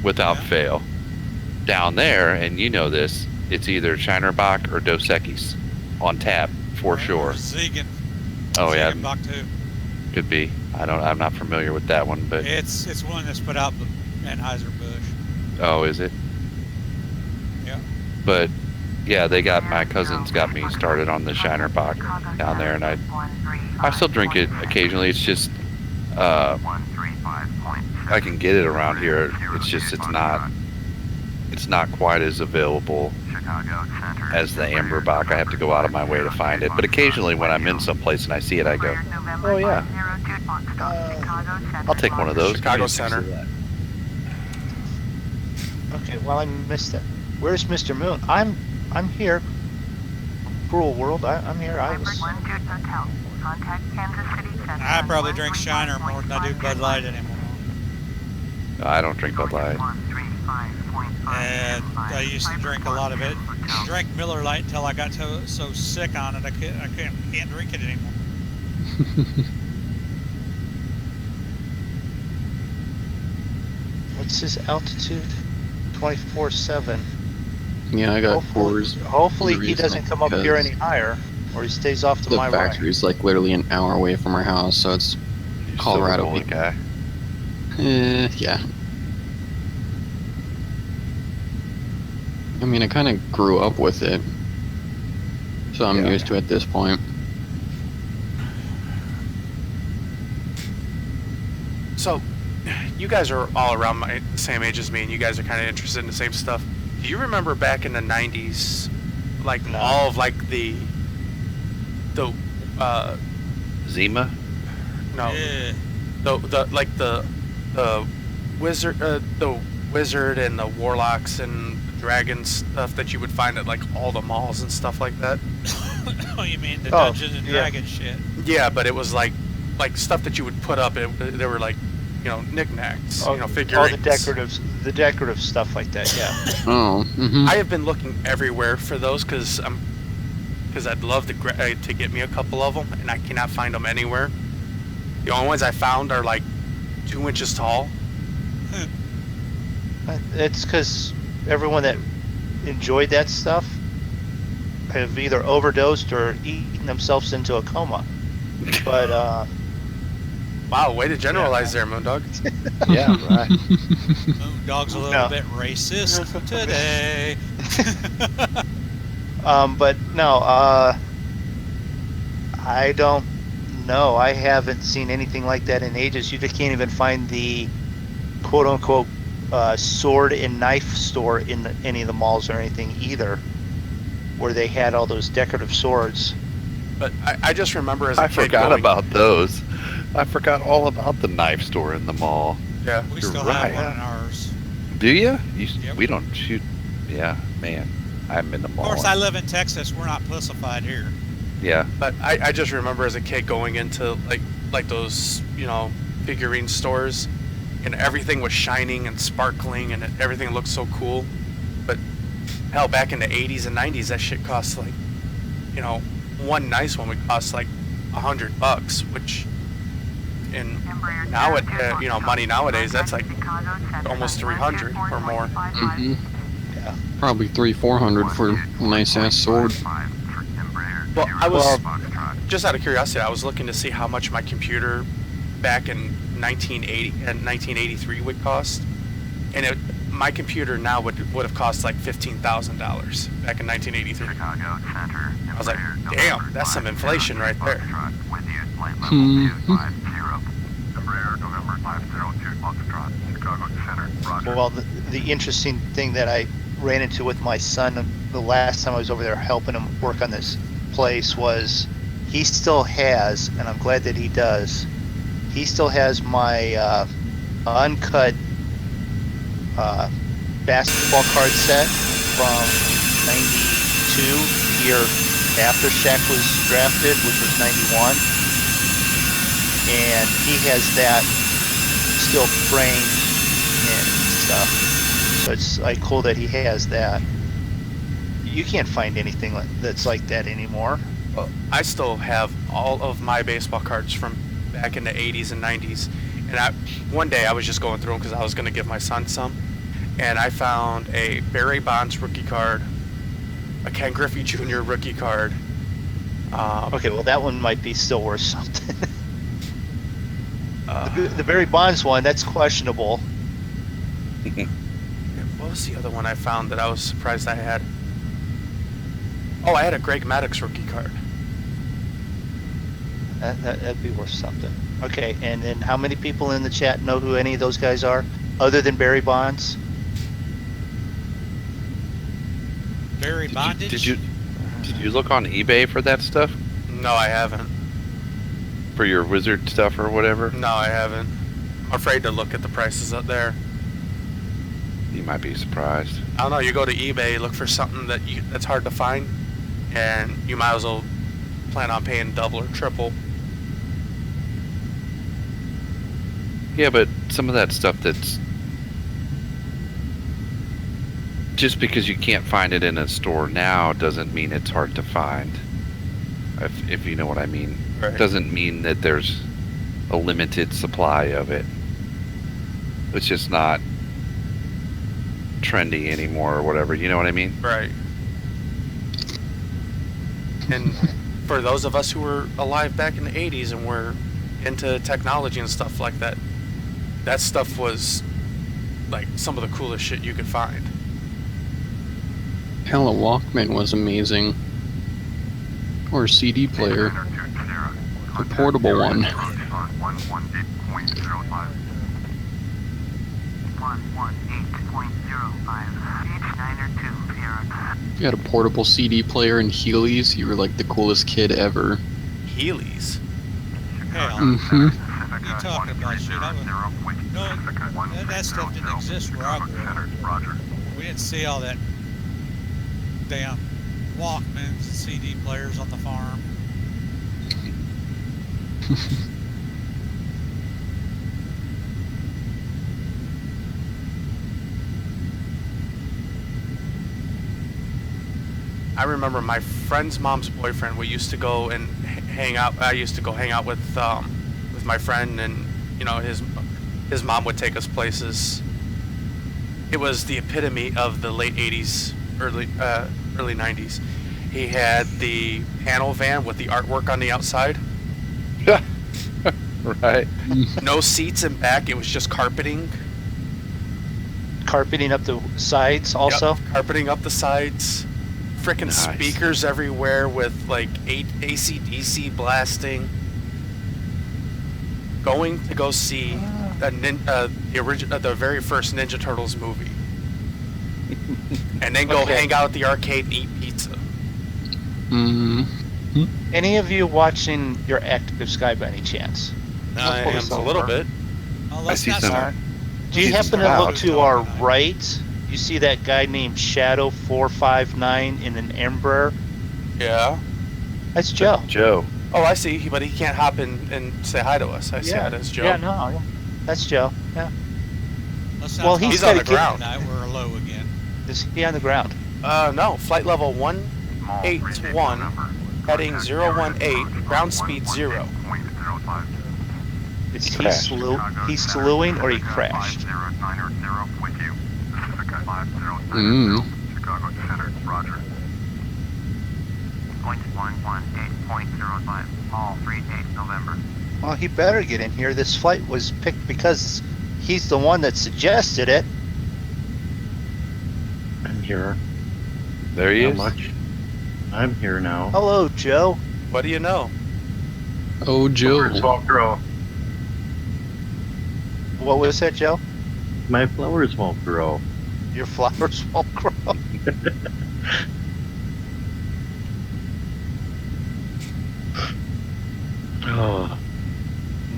without Yeah. fail. Down there, and you know this, it's either Shinerbach or Dos Equis on tap for sure. Ziegen. Oh yeah, Ziegen Bock too. could be. I'm not familiar with that one, but It's one that's put out by Anheuser-Busch. oh, is it? Yeah. But yeah, my cousins got me started on the Shinerbach down there, and I still drink it occasionally. It's just I can get it around here. It's it's not quite as available Chicago Center. as the amber box. I have to go out of my way to find it. But occasionally when I'm in someplace and I see it, I go, oh yeah, I'll take one of those. Chicago Give me a Center. piece of that. Okay, well I missed it. Where's Mr. Moon? I'm here. Cruel world, I'm here. I was. I probably drink Shiner more than I do Bud Light anymore. I don't drink Bud Light. And I used to drink a lot of it. Drank Miller Lite until I got so sick on it I can't drink it anymore. What's his altitude? 24/7. Yeah, I got Hopefully, fours. hopefully for the he doesn't reason come up here because any higher, or he stays off to The my right. factory's like literally an hour away from our house, so it's You Colorado silver bullet people. guy. yeah. I mean, I kind of grew up with it, so I'm Yeah. used to it at this point. So, you guys are all around my same age as me, and you guys are kind of interested in the same stuff. Do you remember back in the '90s, like No. all of like the Zima? no Yeah. the wizard and the warlocks and the dragon stuff that you would find at like all the malls and stuff like that? Oh, you mean the Oh, Dungeons and yeah. Dragons shit? Yeah, but it was like stuff that you would put up. They were like, knickknacks, Oh, figurines. all the decorative stuff like that. Yeah. Oh, I have been looking everywhere for those because I'd love to get me a couple of them, and I cannot find them anywhere. The only ones I found are like 2 inches tall. It's because everyone that enjoyed that stuff have either overdosed or eaten themselves into a coma. But Wow, way to generalize there, Moondog. Yeah, right. Moondog's a little No. bit racist today. but no, I don't know. I haven't seen anything like that in ages. You just can't even find the quote-unquote sword and knife store in any of the malls or anything either, where they had all those decorative swords. But I just remember as a I kid forgot going, about those. I forgot all about the knife store in the mall. Yeah. We You're still right. have one in ours. Do you? Yep. We don't shoot. Yeah, man. I haven't been to Of mall. course, I live in Texas. We're not pussified here. Yeah. But I just remember as a kid going into like those figurine stores, and everything was shining and sparkling, and everything looked so cool. But hell, back in the '80s and '90s, that shit cost like, one nice one would cost like $100, which in money nowadays, that's like almost 300 or more. hmm Yeah. Probably 300-400 for a nice ass sword. Well, I was just out of curiosity. I was looking to see how much my computer back in 1980 and 1983 would cost, and my computer now would have cost like $15,000 back in 1983. Chicago Center. I was like, damn, that's some inflation right there. With you, flight level Hmm. 250. Embraer, November 502, Foxtrot, Chicago Center. Roger. Well, the interesting thing that I ran into with my son the last time I was over there helping him work on this place was he still has, and I'm glad that he does, he still has my uncut basketball card set from '92, the year after Shaq was drafted, which was '91, and he has that still framed and stuff. So it's like cool that he has that. You can't find anything that's like that anymore. Well, I still have all of my baseball cards from back in the 80s and 90s. And one day I was just going through them because I was going to give my son some. And I found a Barry Bonds rookie card, a Ken Griffey Jr. rookie card. Okay, well that one might be still worth something. Uh, the Barry Bonds one, that's questionable. What was the other one I found that I was surprised I had? Oh, I had a Greg Maddux rookie card. That'd be worth something. Okay, and then how many people in the chat know who any of those guys are, other than Barry Bonds? Dairy bondage. Did you look on eBay for that stuff? No, I haven't. For your wizard stuff or whatever? No, I haven't. I'm afraid to look at the prices up there. You might be surprised. I don't know. You go to eBay, look for something that's hard to find, and you might as well plan on paying double or triple. Yeah, but some of that stuff that's just because you can't find it in a store now doesn't mean it's hard to find. If you know what I mean. Right. Doesn't mean that there's a limited supply of it. It's just not trendy anymore or whatever. You know what I mean? Right. And for those of us who were alive back in the 80s and were into technology and stuff like that, that stuff was like some of the coolest shit you could find. Hell, a Walkman was amazing. Or a CD player. A portable one. You had a portable CD player and Heelys, you were like the coolest kid ever. Heelys. Hell, Mm-hmm. you talking about shit? That stuff didn't exist where I grew up. We didn't see all that damn Walkmans and CD players on the farm. I remember my friend's mom's boyfriend. We used to go and hang out. I used to go hang out with my friend, and you know his mom would take us places. It was the epitome of the late '80s, early '90s. He had the panel van with the artwork on the outside. Right. No seats in back. It was just carpeting. Carpeting up the sides also. Yep, carpeting up the sides. Frickin' Nice. speakers everywhere with like AC/DC blasting. Going to go see the very first Ninja Turtles movie, and then go Okay. hang out at the arcade and eat pizza. Mm-hmm. Any of you watching your Active Sky by any chance? I pull am this a little over. bit. Oh, I let's see not some. start. Do you Jesus happen to look Christ. to our right? You see that guy named Shadow459 in an Embraer? Yeah. That's Joe. Joe. Oh, I see. But he can't hop in and say hi to us. I see that as Joe. Yeah, no, that's Joe. Yeah. Let's not Well, talk he's about on the it ground. Tonight we're low again. Is he on the ground? No. Flight level 181, heading 018, ground speed 0. Is he crashed. he's slewing or he crashed? Mm. Chicago Center, Roger. Point 118.05, all 38 November. Well, he better get in here. This flight was picked because he's the one that suggested it. I'm here. There he How is. much? I'm here now. Hello, Joe. What do you know? Oh, Joe. Flowers won't grow. What was that, Joe? My flowers won't grow. Your flowers won't grow. Oh,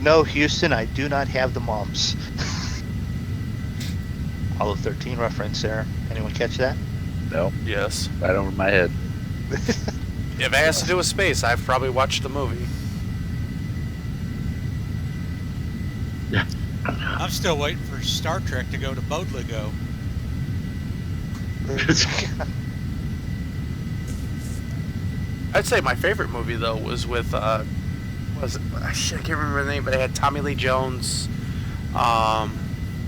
No, Houston, I do not have the mumps. Apollo 13 reference there. Anyone catch that? No, Yes. right over my head. If it has to do with space, I've probably watched the movie. I'm still waiting for Star Trek to go to Bodligo. I'd say my favorite movie though was with I can't remember the name, but it had Tommy Lee Jones.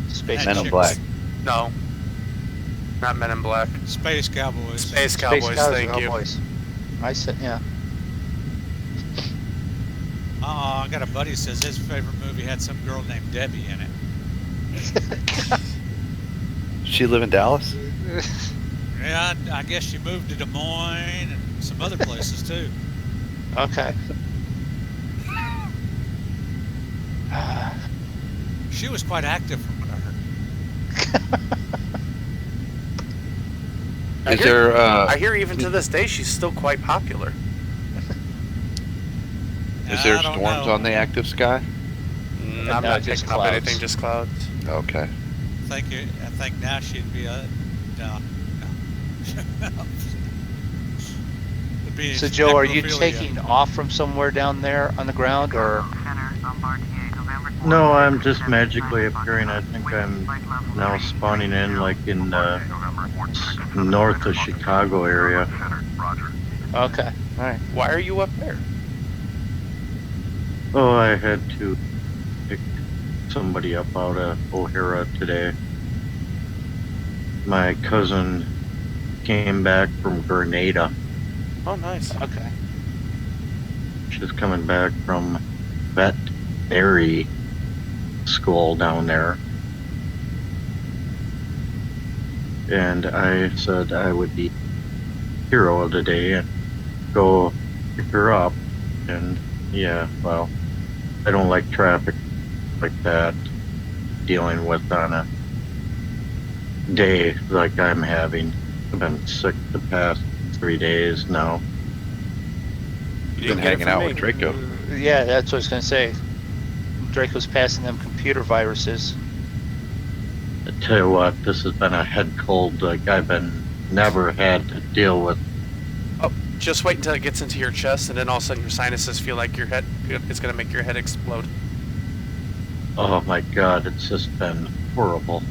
Space Men in Chicks. Black. No, not Men in Black. Space Cowboys. Space Cowboys. Space Thank you. Cowboys. I said, yeah. I got a buddy who says his favorite movie had some girl named Debbie in it. She live in Dallas? Yeah, I guess she moved to Des Moines and some other places too. Okay. She was quite active from what I heard. I Is hear- there? I hear even to this day she's still quite popular. Is there I don't storms know. on the active sky? I'm No, not just picking up clouds. anything, just clouds. Okay. I think now she'd be a no. It'd be So Joe, are you necrophilia. taking off from somewhere down there on the ground, or No, I'm just magically appearing. I think I'm now spawning in like in north of Chicago area. okay, all right. Why are you up there? Oh, I had to pick somebody up out of O'Hara today. My cousin came back from Grenada. Oh, nice. Okay. She's coming back from veterinary school down there. And I said I would be hero of the day and go pick her up. And yeah, well, I don't like traffic like that dealing with on a day like I'm having. I've been sick the past 3 days now. You Been didn't get it hanging from out me. with Draco. Yeah, that's what I was gonna say. Draco's passing them computer viruses. I tell you what, this has been a head cold like I've never had to deal with. Oh, just wait until it gets into your chest, and then all of a sudden your sinuses feel like your head it's gonna make your head explode. Oh my god, it's just been horrible.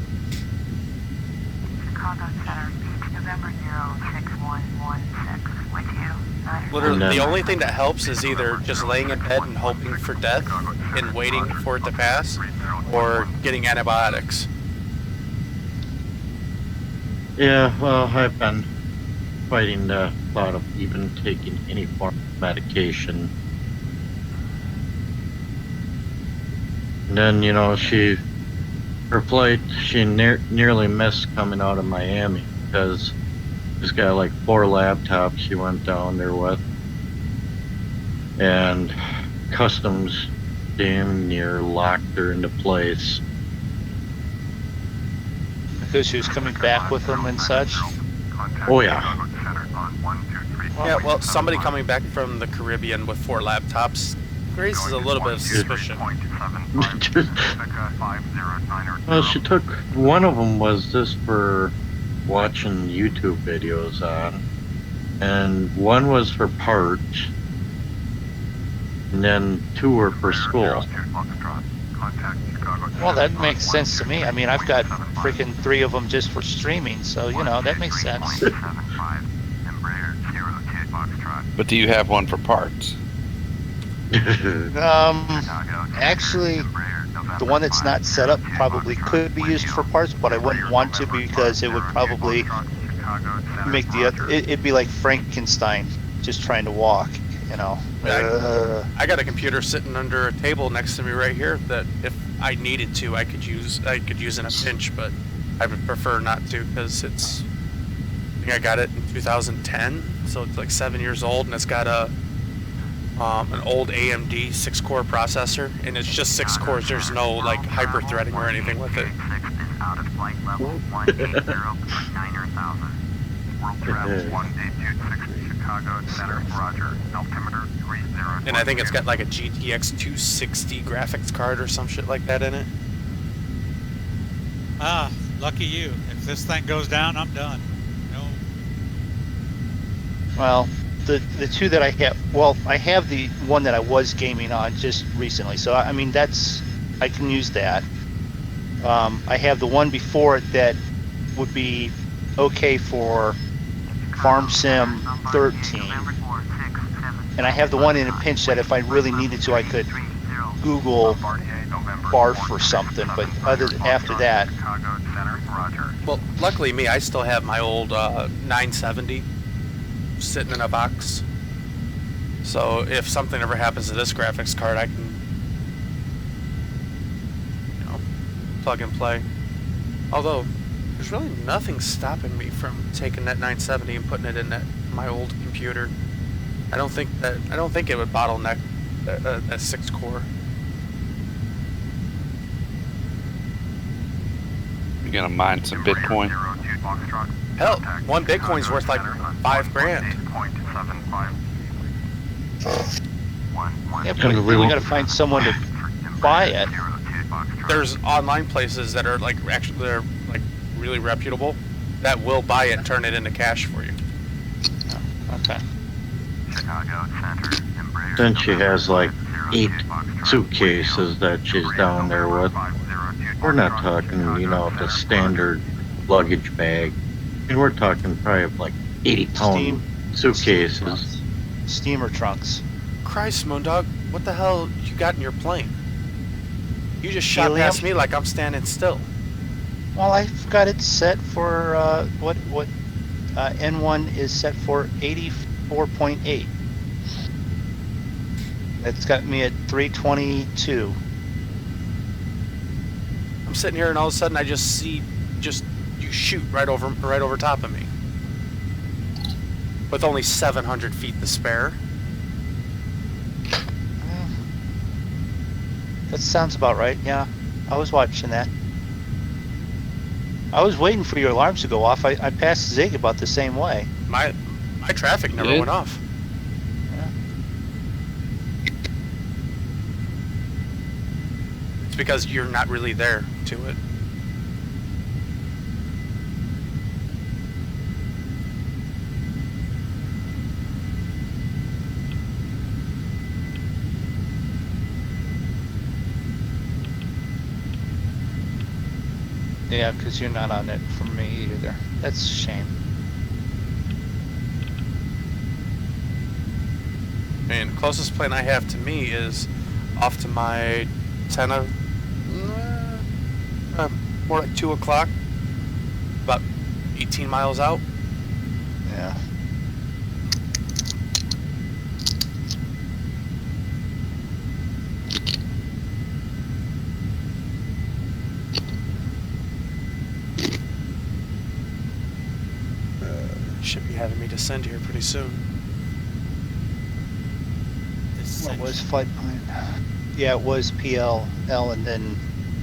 Chicago Center, November 06116 with you. Literally, And then- the only thing that helps is either just laying in bed and hoping for death and waiting for it to pass, or getting antibiotics. Yeah, well, I've been fighting the thought of even taking any form of medication. And then, you know, her flight, she nearly missed coming out of Miami because she's got like 4 laptops she went down there with. And customs damn near locked her into place. Because she was coming back with them and such. Oh yeah. Yeah, well, somebody coming back from the Caribbean with 4 laptops raises a little bit of suspicion. Well, she took one of them was just for watching YouTube videos on, and one was for parts, and then 2 were for school. Well, that makes sense to me. I mean, I've got freaking 3 of them just for streaming, so you know that makes sense. But do you have one for parts? Actually, the one that's not set up probably could be used for parts, but I wouldn't want to because it would probably make the other. It'd be like Frankenstein just trying to walk, you know. I got a computer sitting under a table next to me right here that if I needed to, I could use in a pinch, but I would prefer not to because it's. I think I got it in 2010, so it's like 7 years old, and it's got an old AMD 6-core processor, and it's just 6 cores. There's no like hyper threading or anything with it. And I think it's got like a GTX 260 graphics card or some shit like that in it. Ah, lucky you. If this thing goes down, I'm done. No. Well, the 2 that I have, well, I have the one that I was gaming on just recently, so I mean I can use that. I have the one before it that would be okay for Farm Sim 13, and I have the one in a pinch that if I really needed to, I could Google barf or something. But after that, Well, luckily me, I still have my old 970 sitting in a box. So if something ever happens to this graphics card, I can, you know, plug and play. Although there's really nothing stopping me from taking that 970 and putting it in my old computer. I don't think it would bottleneck that 6 core. You gonna mine some Bitcoin? Hell, one Bitcoin's worth like $5,000. Yeah, but we gotta find someone to buy it. There's online places that are like actually they're like really reputable that will buy it and turn it into cash for you. Okay. Then she has like 8 suitcases that she's down there with. We're not talking, you know, the standard luggage bag. I mean, we're talking probably like 80-pound suitcases. Steamer trunks. Christ, Moondog, what the hell you got in your plane? You just shot Helium? past me like I'm standing still. Well, I've got it set for what N1 is set for 84.8. It's got me at 322. I'm sitting here and all of a sudden I just see you shoot right over top of me. With only 700 feet to spare. That sounds about right, yeah. I was watching that. I was waiting for your alarms to go off. I passed Zig about the same way. My traffic never Did? went off. Yeah. It's because you're not really there to it. Yeah, because you're not on it for me either. That's a shame. And the closest plane I have to me is off to my 10 of, more like 2 o'clock, about 18 miles out. Yeah. Should be having me descend here pretty soon. What was flight plan? Yeah, it was PLL, and then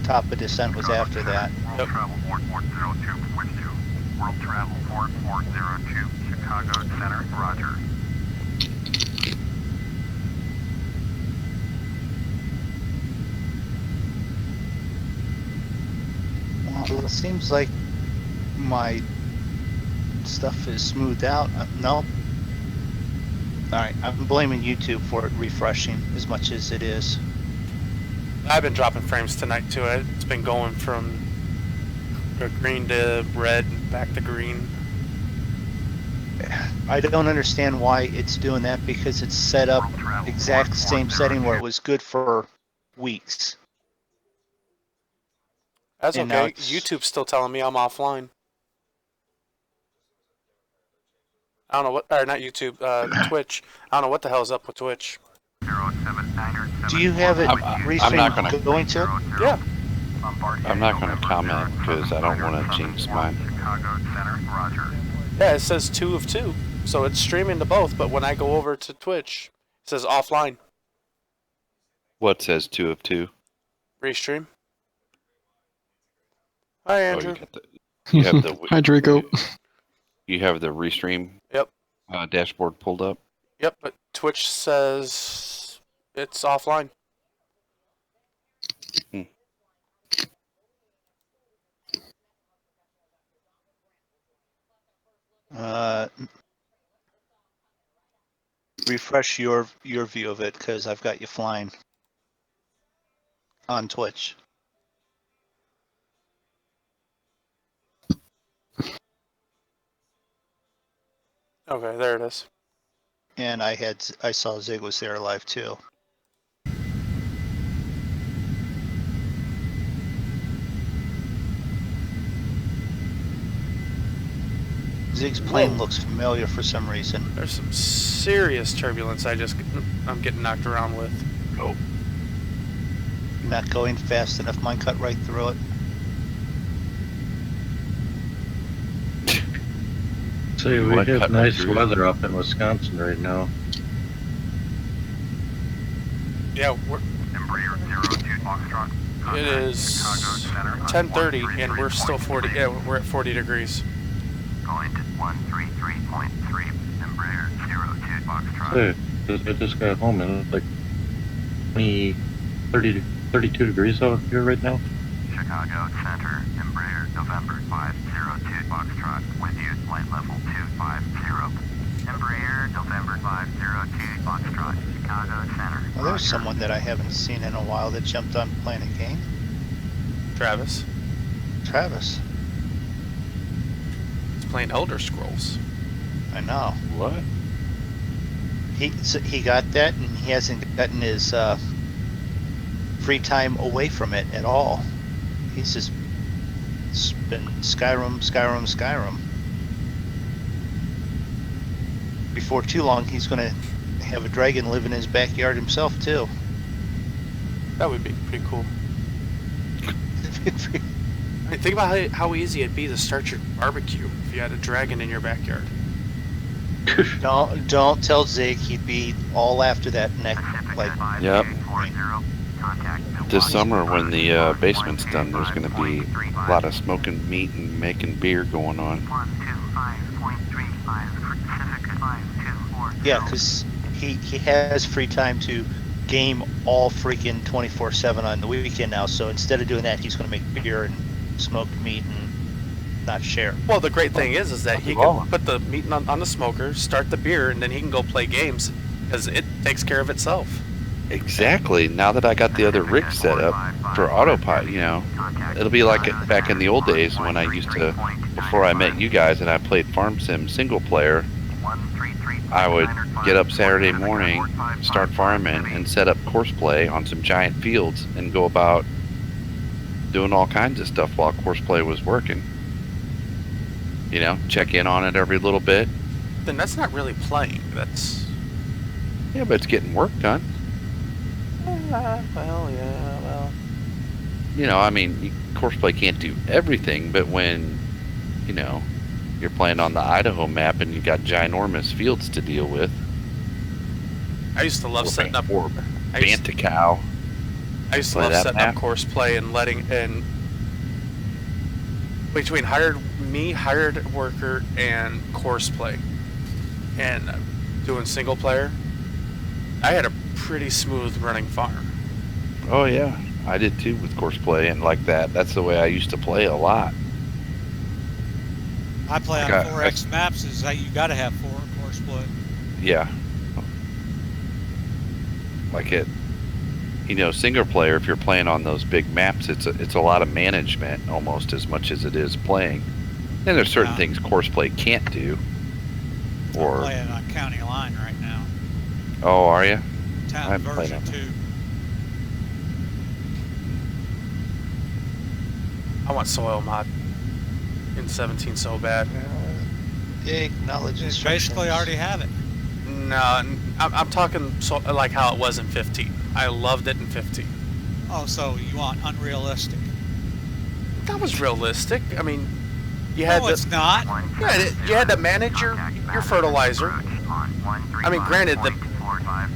top of descent was after that. Yep. Travel 4402, switch to World Travel 4402, Chicago Center, roger. Well, it seems like my stuff is smoothed out. No. Alright, I'm blaming YouTube for it refreshing as much as it is. I've been dropping frames tonight too. It's been going from green to red and back to green. I don't understand why it's doing that, because it's set up exact same setting where it was good for weeks. That's And now okay. it's- YouTube's still telling me I'm offline. I don't know what, or not YouTube, Twitch. I don't know what the hell's up with Twitch. Do you have it I'm not gonna- restream going to it? Yeah. I'm not going to comment because I don't want to jinx mine. Chicago Center, roger. Yeah, it says 2 of 2. So it's streaming to both, but when I go over to Twitch, it says offline. What says 2 of 2? Restream. Hi, Oh, Andrew. you have the Hi, Draco. You have the restream. Yep. Dashboard pulled up. Yep, but Twitch says it's offline. Refresh your view of it, because I've got you flying on Twitch. Okay, there it is. And I saw Zig was there live too. Zig's plane looks familiar for some reason. There's some serious turbulence I'm getting knocked around with. Oh. Not going fast enough. Mine cut right through it. See, we What have cut nice through? weather up in Wisconsin right now. Yeah, Embraer 02 Foxtrot. it is Chicago Center. 10:30 and we're still 40. Yeah, we're at 40 degrees. Point 133.3. Embraer 02 Foxtrot. Hey, I just got home and it's like 32 degrees out here right now. Chicago Center, Embraer November 502 Foxtrot, with you, flight level 250. Embraer November 502 Foxtrot, Chicago Center. Well, there's someone that I haven't seen in a while that jumped on playing a game. Travis. Travis. He's playing Elder Scrolls. I know. What? He got that, and he hasn't gotten his free time away from it at all. He's just been Skyrim. Before too long, he's going to have a dragon live in his backyard himself, too. That would be pretty cool. I mean, think about how easy it'd be to start your barbecue if you had a dragon in your backyard. Don't tell Zig, he'd be all after that next, like, Yep. This summer, when the basement's done, there's going to be a lot of smoking meat and making beer going on. 125.35 yeah, because he has free time to game all freaking 24/7 on the weekend now. So instead of doing that, he's going to make beer and smoked meat and not share. Well, the great thing is that he can put the meat on the smoker, start the beer, and then he can go play games because it takes care of itself. Exactly. Now that I got the other rig set up for autopilot, you know, it'll be like back in the old days when I used to, before I met you guys and I played Farm Sim single player, I would get up Saturday morning, start farming, and set up course play on some giant fields and go about doing all kinds of stuff while course play was working. You know, check in on it every little bit. Then that's not really playing. That's... Yeah, but it's getting work done. Well. You know, I mean, course play can't do everything, but when, you know, you're playing on the Idaho map and you got ginormous fields to deal with. I used to love setting up... Or I used Banticow. to play love that setting map. up course play and between hired worker and course play and doing single player, I had a pretty smooth running farm. Oh yeah, I did too with course play and like that. That's the way I used to play a lot. I play on Okay. 4X maps. Is that you got to have 4 course play. Yeah. Like it, you know, single player. If you're playing on those big maps, it's a lot of management almost as much as it is playing. And there's certain Yeah. things course play can't do. I'm Or playing on County Line right now. oh, are you? Town I've played version on 2. I want soil mod in 17 so bad. Acknowledge Just basically already have it. No, I'm talking like how it was in 15. I loved it in 15. Oh, so you want unrealistic? That was realistic. I mean, you had No, it's not. you had to manage your fertilizer. I mean, granted,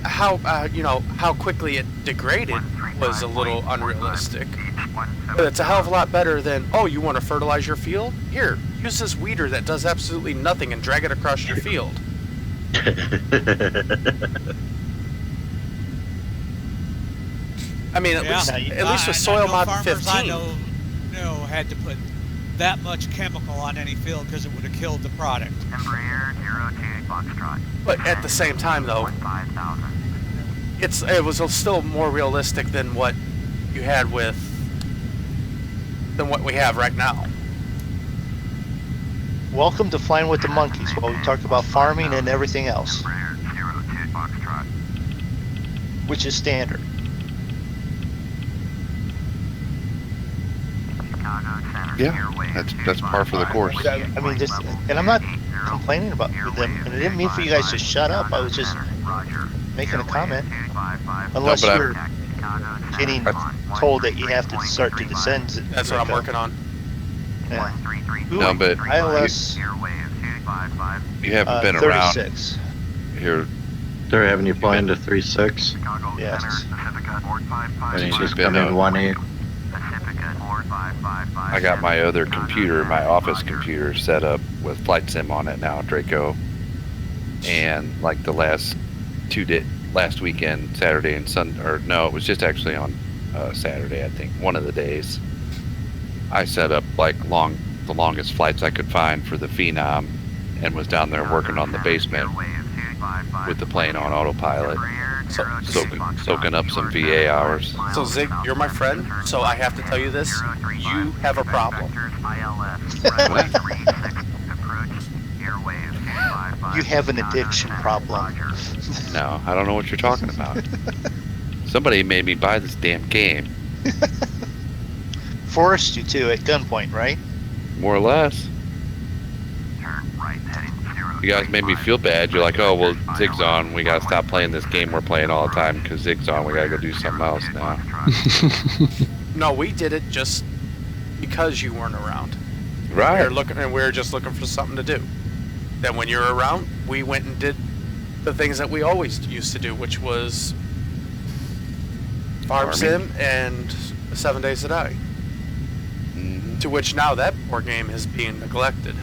how quickly it degraded was a little unrealistic. But it's a hell of a lot better than, oh, you want to fertilize your field? Here, use this weeder that does absolutely nothing and drag it across your field. I mean, at least with soil mod farmers 15. I know had to put that much chemical on any field because it would have killed the product. Embraer 02 Foxtrot. But at the same time, though, 5,000. it was still more realistic than what you had than what we have right now. Welcome to Flying with the Monkeys, while we talk about farming and everything else, Embraer 02 Foxtrot. which is standard. Chicago Center. Yeah, Airwave that's par for the course. I mean, just, and I'm not complaining about them, and I didn't mean for you guys to shut up. I was just making a comment. Unless No, but you're getting told that you have to start to descend. That's what I'm working on. Yeah. No, but iOS you haven't been around 36. here. They're having you flying to 3.6, Yes. and you Since just you've come been in out. 1.8. I got my other computer, my office computer, set up with Flight Sim on it now, Draco. And like the last last weekend, Saturday and Sunday, or no, it was just actually on Saturday, I think, one of the days. I set up like the longest flights I could find for the Phenom, and was down there working on the basement with the plane on autopilot, soaking up some VA hours. So Zig, you're my friend, so I have to tell you this. You have a problem. You have an addiction problem. No, I don't know what you're talking about. Somebody made me buy this damn game. Forced you to at gunpoint, right? More or less. You guys made me feel bad. You're like, oh, well, Zig's on. We got to stop playing this game we're playing all the time because Zig's on. We got to go do something else now. No, we did it just because you weren't around. Right. We were just looking for something to do. Then when you're around, we went and did the things that we always used to do, which was Farm Sim and 7 Days to Die. Mm-hmm. To which now that poor game is being neglected.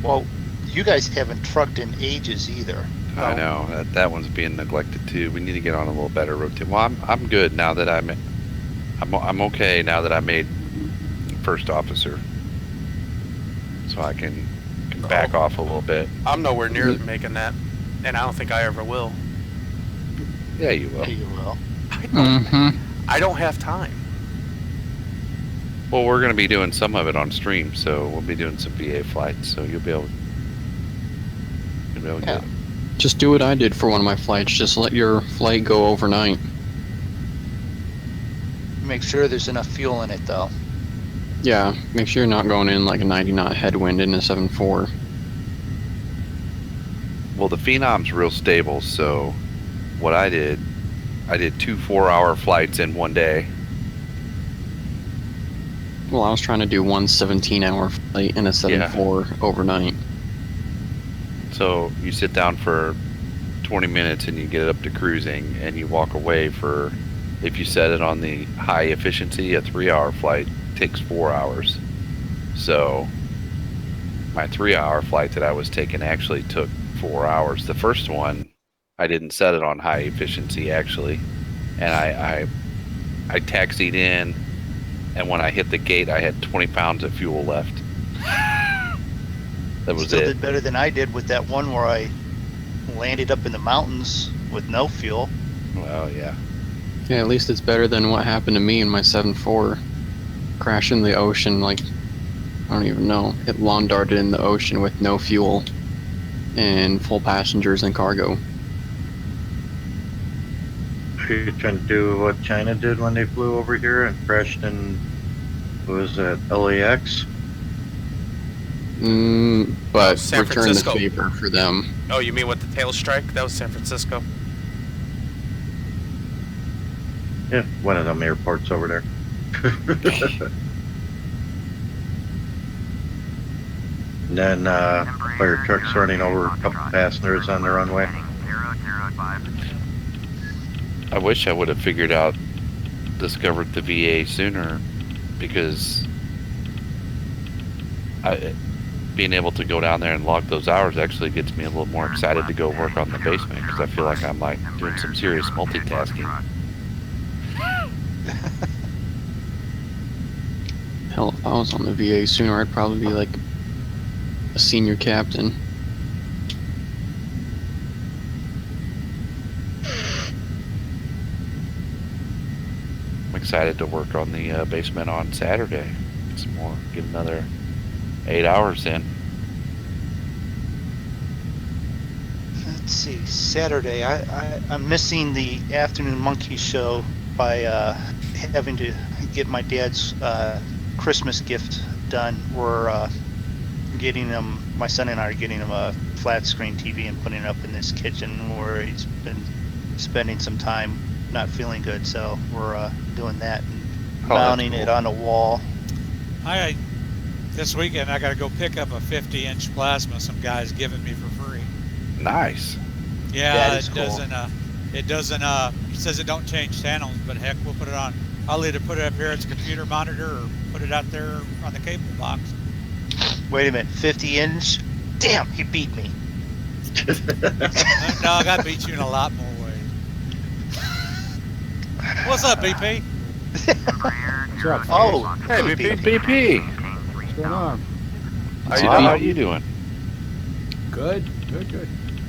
Well, you guys haven't trucked in ages either. I know that one's being neglected too. We need to get on a little better routine. Well, I'm good now that I'm okay now that I made first officer, so I can back off a little bit. I'm nowhere near making that, and I don't think I ever will. Yeah, you will. You will. I don't have time. Well, we're going to be doing some of it on stream, so we'll be doing some VA flights, so you'll be able to do it. Just do what I did for one of my flights. Just let your flight go overnight. Make sure there's enough fuel in it, though. Yeah, make sure you're not going in like a 90 knot headwind in a 7.4. Well, the Phenom's real stable, so what I did 2 4-hour flights in one day. Well, I was trying to do one 17-hour flight in a 7.4 overnight. So you sit down for 20 minutes and you get it up to cruising, and you walk away for, if you set it on the high efficiency, a 3-hour flight takes 4 hours. So my 3-hour flight that I was taking actually took 4 hours. The first one, I didn't set it on high efficiency actually, and I taxied in, and when I hit the gate, I had 20 pounds of fuel left. That was Still it. did better than I did with that one where I landed up in the mountains with no fuel. Well, yeah. Yeah, at least it's better than what happened to me in my 7.4. Crashed in the ocean, like, I don't even know. It lawn darted in the ocean with no fuel and full passengers and cargo. Are you trying to do what China did when they flew over here and crashed in, what was that, LAX? But San return Francisco. the favor for them. Oh, you mean with the tail strike? That was San Francisco. Yeah, one of them airports over there. And then fire trucks running over a couple passengers on the runway. I wish I would have discovered the VA sooner, because being able to go down there and log those hours actually gets me a little more excited to go work on the basement, because I feel like I'm like doing some serious multitasking. Hell, if I was on the VA sooner, I'd probably be like a senior captain. I'm excited to work on the basement on Saturday. Get another 8 hours in. Let's see, Saturday. I'm missing the afternoon monkey show by having to get my dad's Christmas gift done. We're getting him, my son and I are getting him a flat screen TV and putting it up in this kitchen where he's been spending some time not feeling good. So we're doing that and mounting it on a wall. This weekend I got to go pick up a 50-inch plasma some guy's giving me for free. Nice. Yeah, That is it cool. doesn't. It doesn't. He says it don't change channels, but heck, we'll put it on. I'll either put it up here as a computer monitor or put it out there on the cable box. Wait a minute, 50-inch? Damn, he beat me. No, I got to beat you in a lot more ways. What's up, BP? What's up? Oh, Hey, BP. What's going on? How you doing? Good.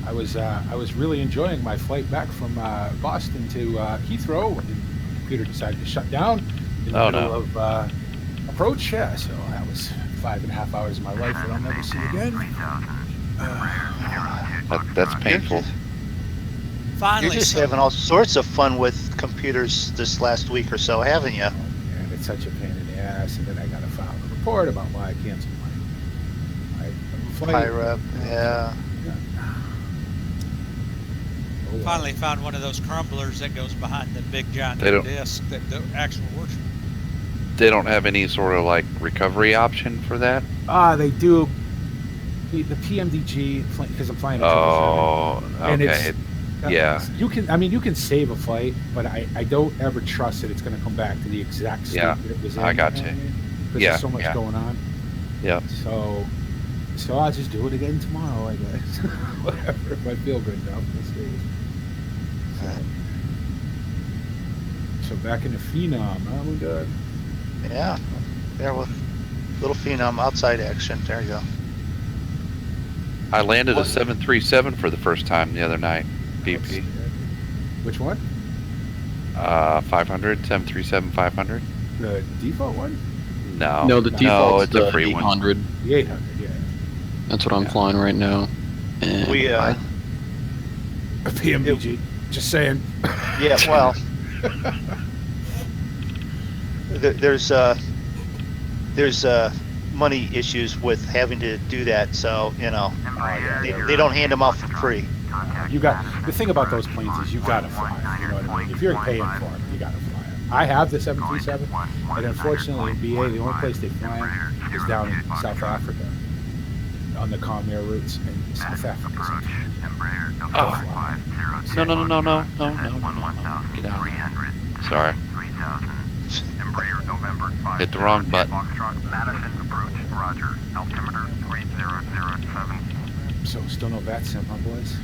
I was really enjoying my flight back from Boston to Heathrow, and the computer decided to shut down in the middle of approach. Yeah, so that was 5.5 hours of my life that I'll never see again. That's painful. Finally, You're just having all sorts of fun with computers this last week or so, haven't you? And it's such a pain in the ass, and then I got to file a report about why I canceled my flight. Pirate, yeah. Finally found one of those crumblers that goes behind the big giant They don't- disc that the actual works. They don't have any sort of like recovery option for that. They do. The PMDG, because I'm flying a 777. Oh, And okay. it's- Yeah. You can save a flight, but I don't ever trust that it's going to come back to the exact state Yeah, that it was in. I got you. Because Yeah, there's so much yeah. going on. Yeah. So I'll just do it again tomorrow, I guess. Whatever, if I feel good enough, we'll see. So back in the Phenom, huh? We're good. Yeah. There with little Phenom outside action. There you go. I landed What? a 737 for the first time the other night. BP. Which one? 500, 737 500. The default one? No. No, the default's it's a the free one. 800. The 800, yeah. That's what I'm flying right now. And We, I- A PMDG. Just saying. Yeah, well, there's money issues with having to do that, so they don't hand them out for free. You got the thing about those planes is you gotta fly. You know what I mean? If you're paying for them, you gotta fly 'em. I have the 737, and unfortunately, BA, the only place they fly 'em is down in South Africa on the Comair routes, and South Africa. Oh. No. Get out. Sorry. Hit the wrong button. So still no VAT sim, huh, boys?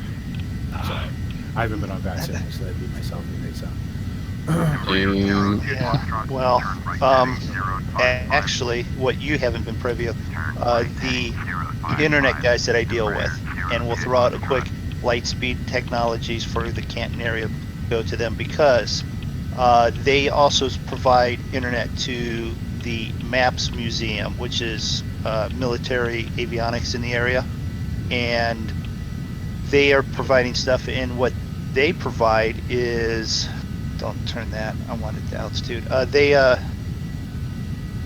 Sorry. I haven't been on VAT sim, so that'd be myself today, so. Yeah. Well, actually, what you haven't been privy of, the internet guys that I deal with, and we'll throw out a quick Lightspeed Technologies for the Canton area, go to them because they also provide internet to the MAPS Museum, which is military avionics in the area, and they are providing stuff, and what they provide is, don't turn that, I wanted the altitude, they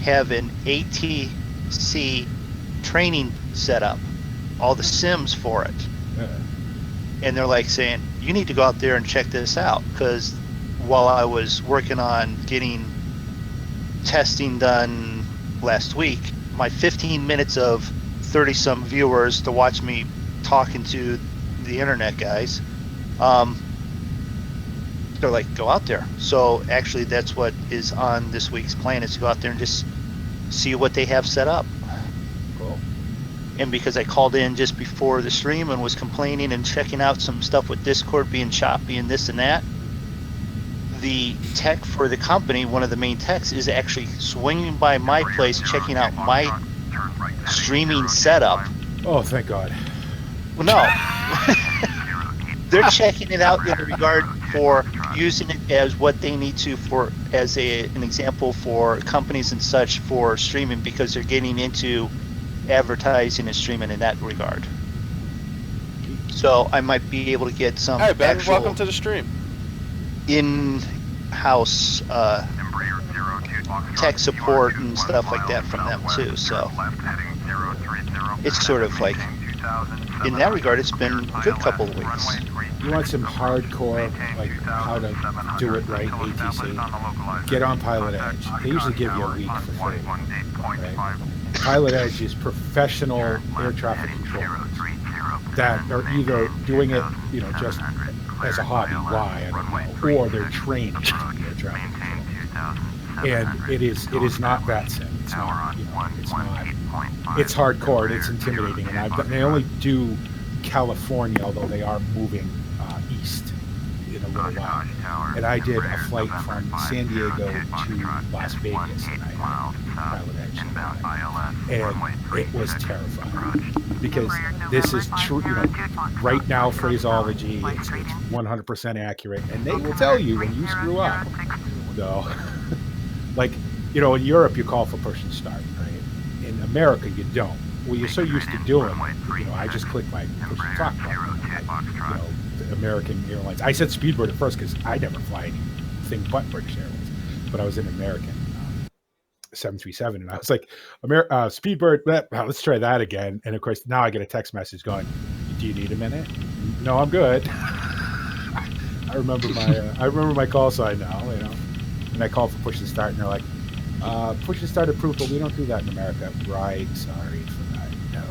have an ATC training set up, all the sims for it, and they're like saying, you need to go out there and check this out, because while I was working on getting testing done last week, my 15 minutes of 30-some viewers to watch me talking to the internet guys, they're like, go out there. So actually that's what is on this week's plan, is to go out there and just see what they have set up. Cool. And because I called in just before the stream and was complaining and checking out some stuff with Discord being choppy and this and that, the tech for the company, one of the main techs, is actually swinging by my place, checking out my streaming setup. Oh, thank God. Well, no. They're checking it out in regard for using it as what they need to for, as an example for companies and such for streaming, because they're getting into advertising and streaming in that regard. So I might be able to get some Hi, Ben. actual Welcome to the stream. in-house tech support and stuff like that from them too. So it's sort of like, in that regard, it's been a good couple of weeks. You want some hardcore, like how to do it right, ATC? Get on Pilot Edge. They usually give you a week for free. Right? Pilot Edge is professional air traffic controllers that are either doing it, just as a hobby, why, I don't know, or they're trained to do air traffic control. and it is not that set. It's not, you know, it's not. It's hardcore. And it's intimidating, and they only do California, although they are moving east in a little while. And I did a flight from San Diego to Las Vegas, and I had pilot edge, and it was terrifying because this is true. You know, right now phraseology, it's 100% accurate, and they will tell you when you screw up. So, like, you know, in Europe you call for push and start, right? In America you don't. Well, you're so used to doing it. You know, I just click my push and talk button. You know, the American Airlines. I said Speedbird at first because I never fly anything but British Airways, but I was in American 737, and I was like, Speedbird. Let's try that again. And of course, now I get a text message going, "Do you need a minute?" No, I'm good. I remember my call sign now. You know, and I called for push and start, and they're like, "Push and start approved, but we don't do that in America." Right? Sorry for that. No,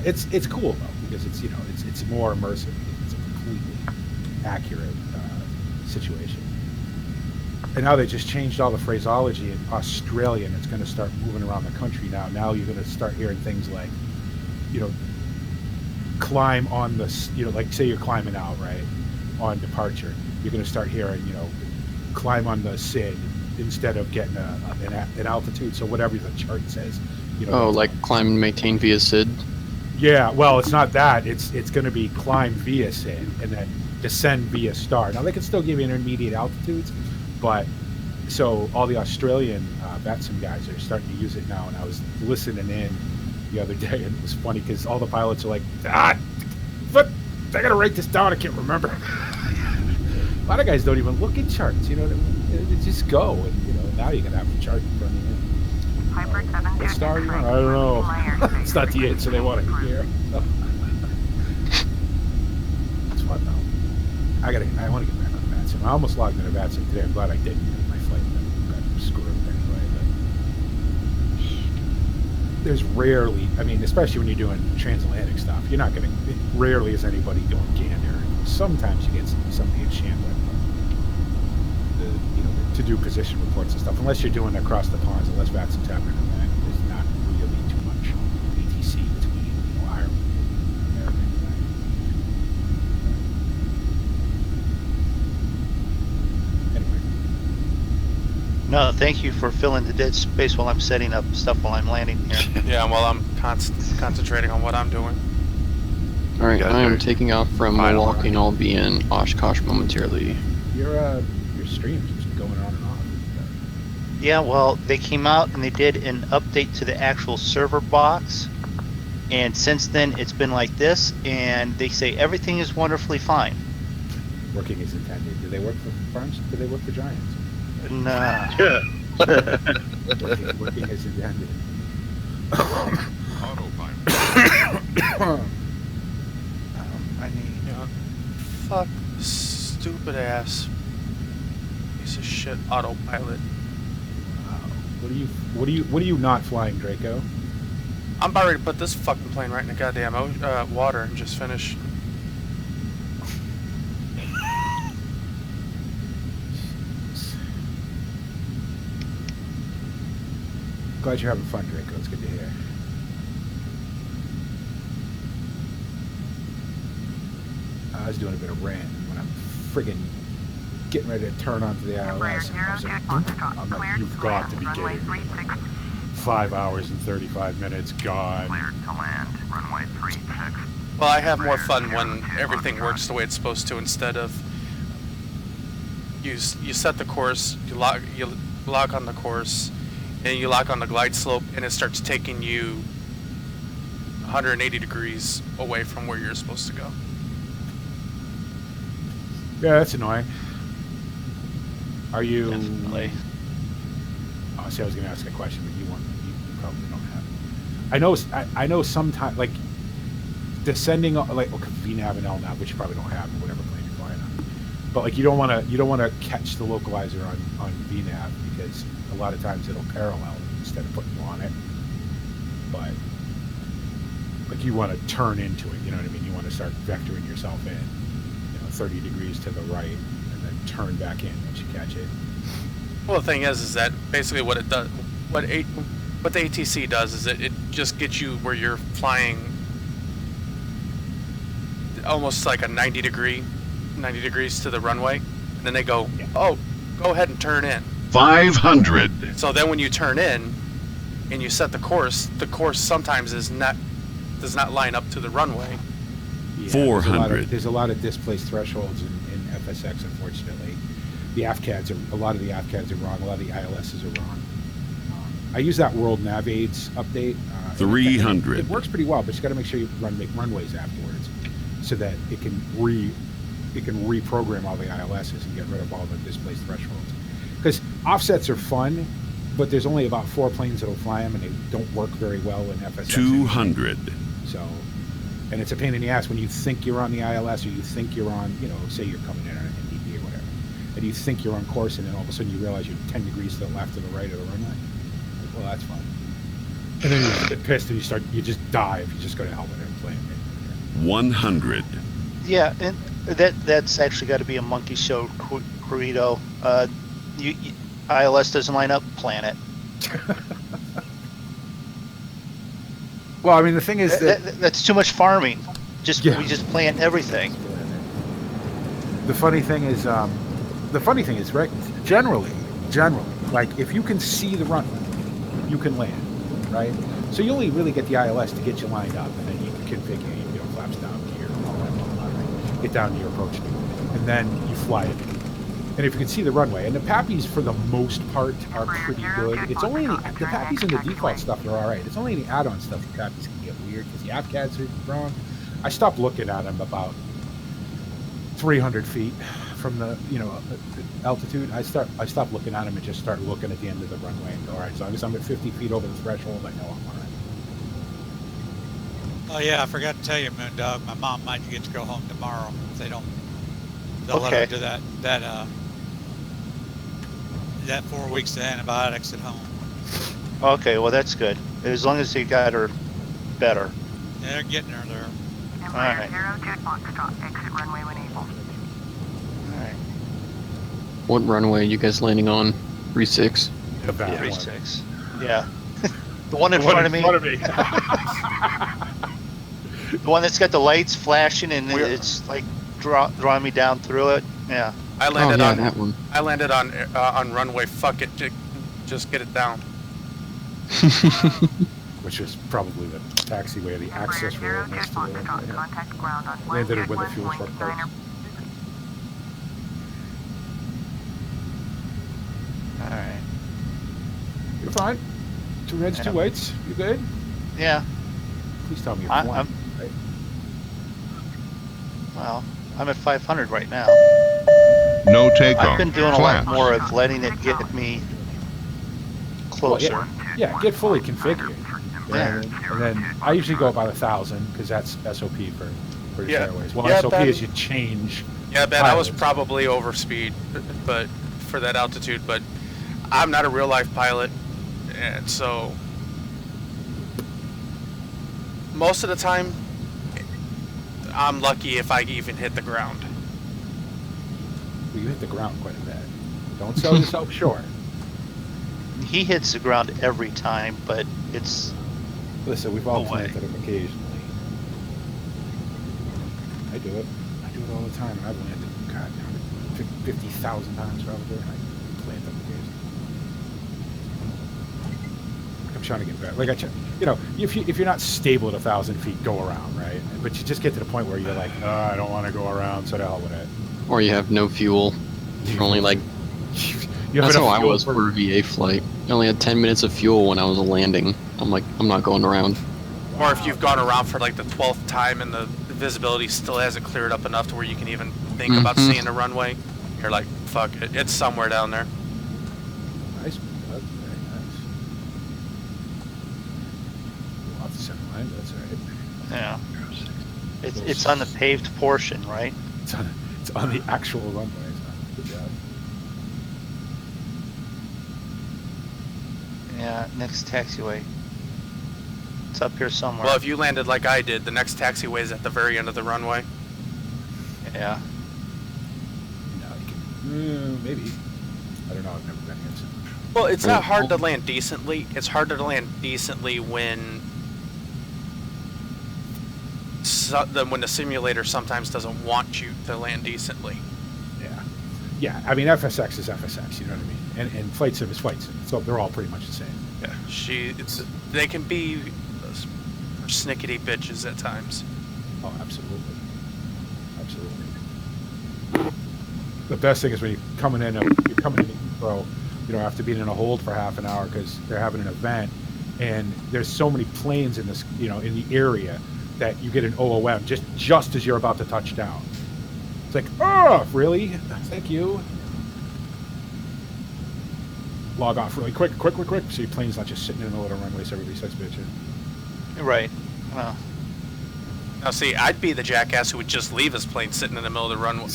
it's cool though because it's, you know, it's more immersive. It's a completely accurate situation. And now they just changed all the phraseology in Australian. It's going to start moving around the country now. Now you're going to start hearing things like, you know, climb on the, you know, like say you're climbing out, right, on departure. You're going to start hearing, you know, climb on the SID instead of getting an altitude. So whatever the chart says, you know. Oh, like climb and maintain via SID? Yeah, well, it's not that. It's going to be climb via SID and then descend via star. Now, they can still give you intermediate altitudes, but so all the Australian VATSIM guys are starting to use it now. And I was listening in the other day, and it was funny because all the pilots are like, but I got to write this down. I can't remember. A lot of guys don't even look at charts. You know what I mean? They just go, and you know, now you can have the chart in front of you. What star are you on? I don't know. It's not the answer they want to hear. So. It's fun though. I want to get back on VATSIM. I almost logged into VATSIM today. I'm glad I didn't. My flight got screwed anyway. But there's rarely, I mean, especially when you're doing transatlantic stuff, you're not going to. Rarely is anybody doing gander. Sometimes you get somebody in Chandler, you know, to do position reports and stuff. Unless you're doing across the ponds, unless VATSIM's happening an event, there's not really too much ATC between, you know, Ireland and America. Anyway. No, thank you for filling the dead space while I'm setting up stuff while I'm landing here. Yeah, while I'm concentrating on what I'm doing. All right, I am taking off from Milwaukee, and I'll be in Oshkosh momentarily. Your stream's just going on and off. Yeah, well, they came out and they did an update to the actual server box, and since then it's been like this, and they say everything is wonderfully fine. Working as intended. Do they work for farms? Do they work for Giants? Nah. Working as intended. I mean, fuck stupid ass piece of shit autopilot. Wow. What are you not flying, Draco? I'm about ready to put this fucking plane right in the goddamn water and just finish. Glad you're having fun, Draco. It's good to hear. I was doing a bit of rant when I'm friggin' getting ready to turn onto the ILS, and I was like, I'm like, you've got to be kidding me. 5 hours and 35 minutes gone. Well, I have more fun when everything works the way it's supposed to, instead of you set the course, you lock on the course, and you lock on the glide slope, and it starts taking you 180 degrees away from where you're supposed to go. Yeah, that's annoying. Are you? Definitely. Oh, see, I was going to ask a question, but you probably don't have. I know sometimes, like descending, like okay, VNAV and LNAV, which you probably don't have in whatever plane you're flying on. But like you don't want to catch the localizer on VNAV because a lot of times it'll parallel instead of putting you on it. But like you want to turn into it, you know what I mean? You want to start vectoring yourself in. 30 degrees to the right and then turn back in once you catch it. Well, the thing is that basically what it does, what the ATC does is it just gets you where you're flying almost like a 90 degrees to the runway, and then they go, oh, go ahead and turn in. 500. So then when you turn in and you set the course sometimes does not line up to the runway. Yeah, 400. There's a lot of displaced thresholds in FSX, unfortunately. A lot of the AFCADs are wrong. A lot of the ILSs are wrong. I use that World Nav Aids update. 300. It works pretty well, but you got to make sure you make runways afterwards, so that it can reprogram all the ILSs and get rid of all the displaced thresholds. Because offsets are fun, but there's only about 4 planes that'll fly them, and they don't work very well in FSX. 200. So, and it's a pain in the ass when you think you're on the ILS, or you think you're on, say you're coming in on an NDB or whatever, and you think you're on course, and then all of a sudden you realize you're 10 degrees to the left or the right of the runway. Like, well, that's fun. And then you get pissed and you just dive. You just go to hell with it and play it. 100. Yeah, and that's actually got to be a monkey show, Corrito. ILS doesn't line up, plan it. Well, I mean, the thing is that's too much farming. Yeah. We just plant everything. The funny thing is, right? Generally, like if you can see the runway, you can land, right? So you only really get the ILS to get you lined up, and then you can configure, flaps down gear, all that, right? Get down to your approach speed, and then you fly it. And if you can see the runway, and the PAPIs for the most part are pretty good. It's only the PAPIs and the default stuff are all right. It's only the add-on stuff the PAPIs can get weird because the AFCADs are wrong. I stopped looking at them about 300 feet from the altitude. I stopped looking at them and just start looking at the end of the runway and go, all right, as long as I'm at 50 feet over the threshold, I know I'm all right. Oh yeah, I forgot to tell you, Moondog. My mom might get to go home tomorrow if they don't. They'll let her do that 4 weeks of antibiotics at home. Okay, well that's good. As long as they got her better. Yeah, they're getting her there. All right. 02 Foxtrot, exit runway when able. All right. What runway you guys landing on? 36. The bad one. 36. Yeah. The one in front of me. The one that's got the lights flashing and it's like drawing me down through it. Yeah. I landed that one. I landed on runway. Fuck it, just get it down. Which is probably the taxiway, the access road next to the runway. Contact ground on Landed it with the fuel truck parts. All right. You're fine. 2 reds, 2 whites. You good? Yeah. Please tell me you're I'm flying. Right? Well, I'm at 500 right now. No takeoff. I've been doing a lot Flaps. more of letting it get me closer. Well, yeah, get fully configured. Yeah. And then I usually go about 1,000 because that's SOP for British Yeah. Airways. Well, Yeah, SOP that- is you change. Yeah, Ben, I was pilots. probably over speed, but for that altitude. But I'm not a real life pilot, and so most of the time, I'm lucky if I even hit the ground. Well, you hit the ground quite a bit. Don't sell yourself short. He hits the ground every time, but it's Listen, we've all No way. planted them occasionally. I do it. I do it all the time, and I've landed, God, 50,000 times probably. I plant them occasionally. I'm trying to get better. Like if you're not stable at 1,000 feet, go around, right? But you just get to the point where you're like, oh, I don't want to go around, so the hell with it. Or you have no fuel. You're only like. You have That's how enough I fuel was for a VA flight. I only had 10 minutes of fuel when I was landing. I'm like, I'm not going around. Or if you've gone around for like the 12th time and the visibility still hasn't cleared up enough to where you can even think about seeing the runway, you're like, fuck it, it's somewhere down there. Nice. That's very nice. We'll have to send line, but that's all right. yeah. It's on the paved portion, right? It's on the actual runway. So good job. Yeah. Next taxiway. It's up here somewhere. Well, if you landed like I did, the next taxiway is at the very end of the runway. Yeah. No, you can, maybe. I don't know. I've never been here. So. Well, it's not hard to land decently. It's harder to land decently when the simulator sometimes doesn't want you to land decently. Yeah. I mean, FSX is FSX. You know what I mean? And Flight Sim is Flight Sim. So they're all pretty much the same. Yeah. They can be snickety bitches at times. Oh, absolutely. The best thing is when you're coming in Heathrow, after being in a hold for half an hour because they're having an event, and there's so many planes in this, in the area that you get an OOM just as you're about to touch down. It's like, oh, really? Thank you. Log off really quick, so your plane's not just sitting in the middle of the runway so everybody starts bitching. Right. Well. Now, see, I'd be the jackass who would just leave his plane sitting in the middle of the runway.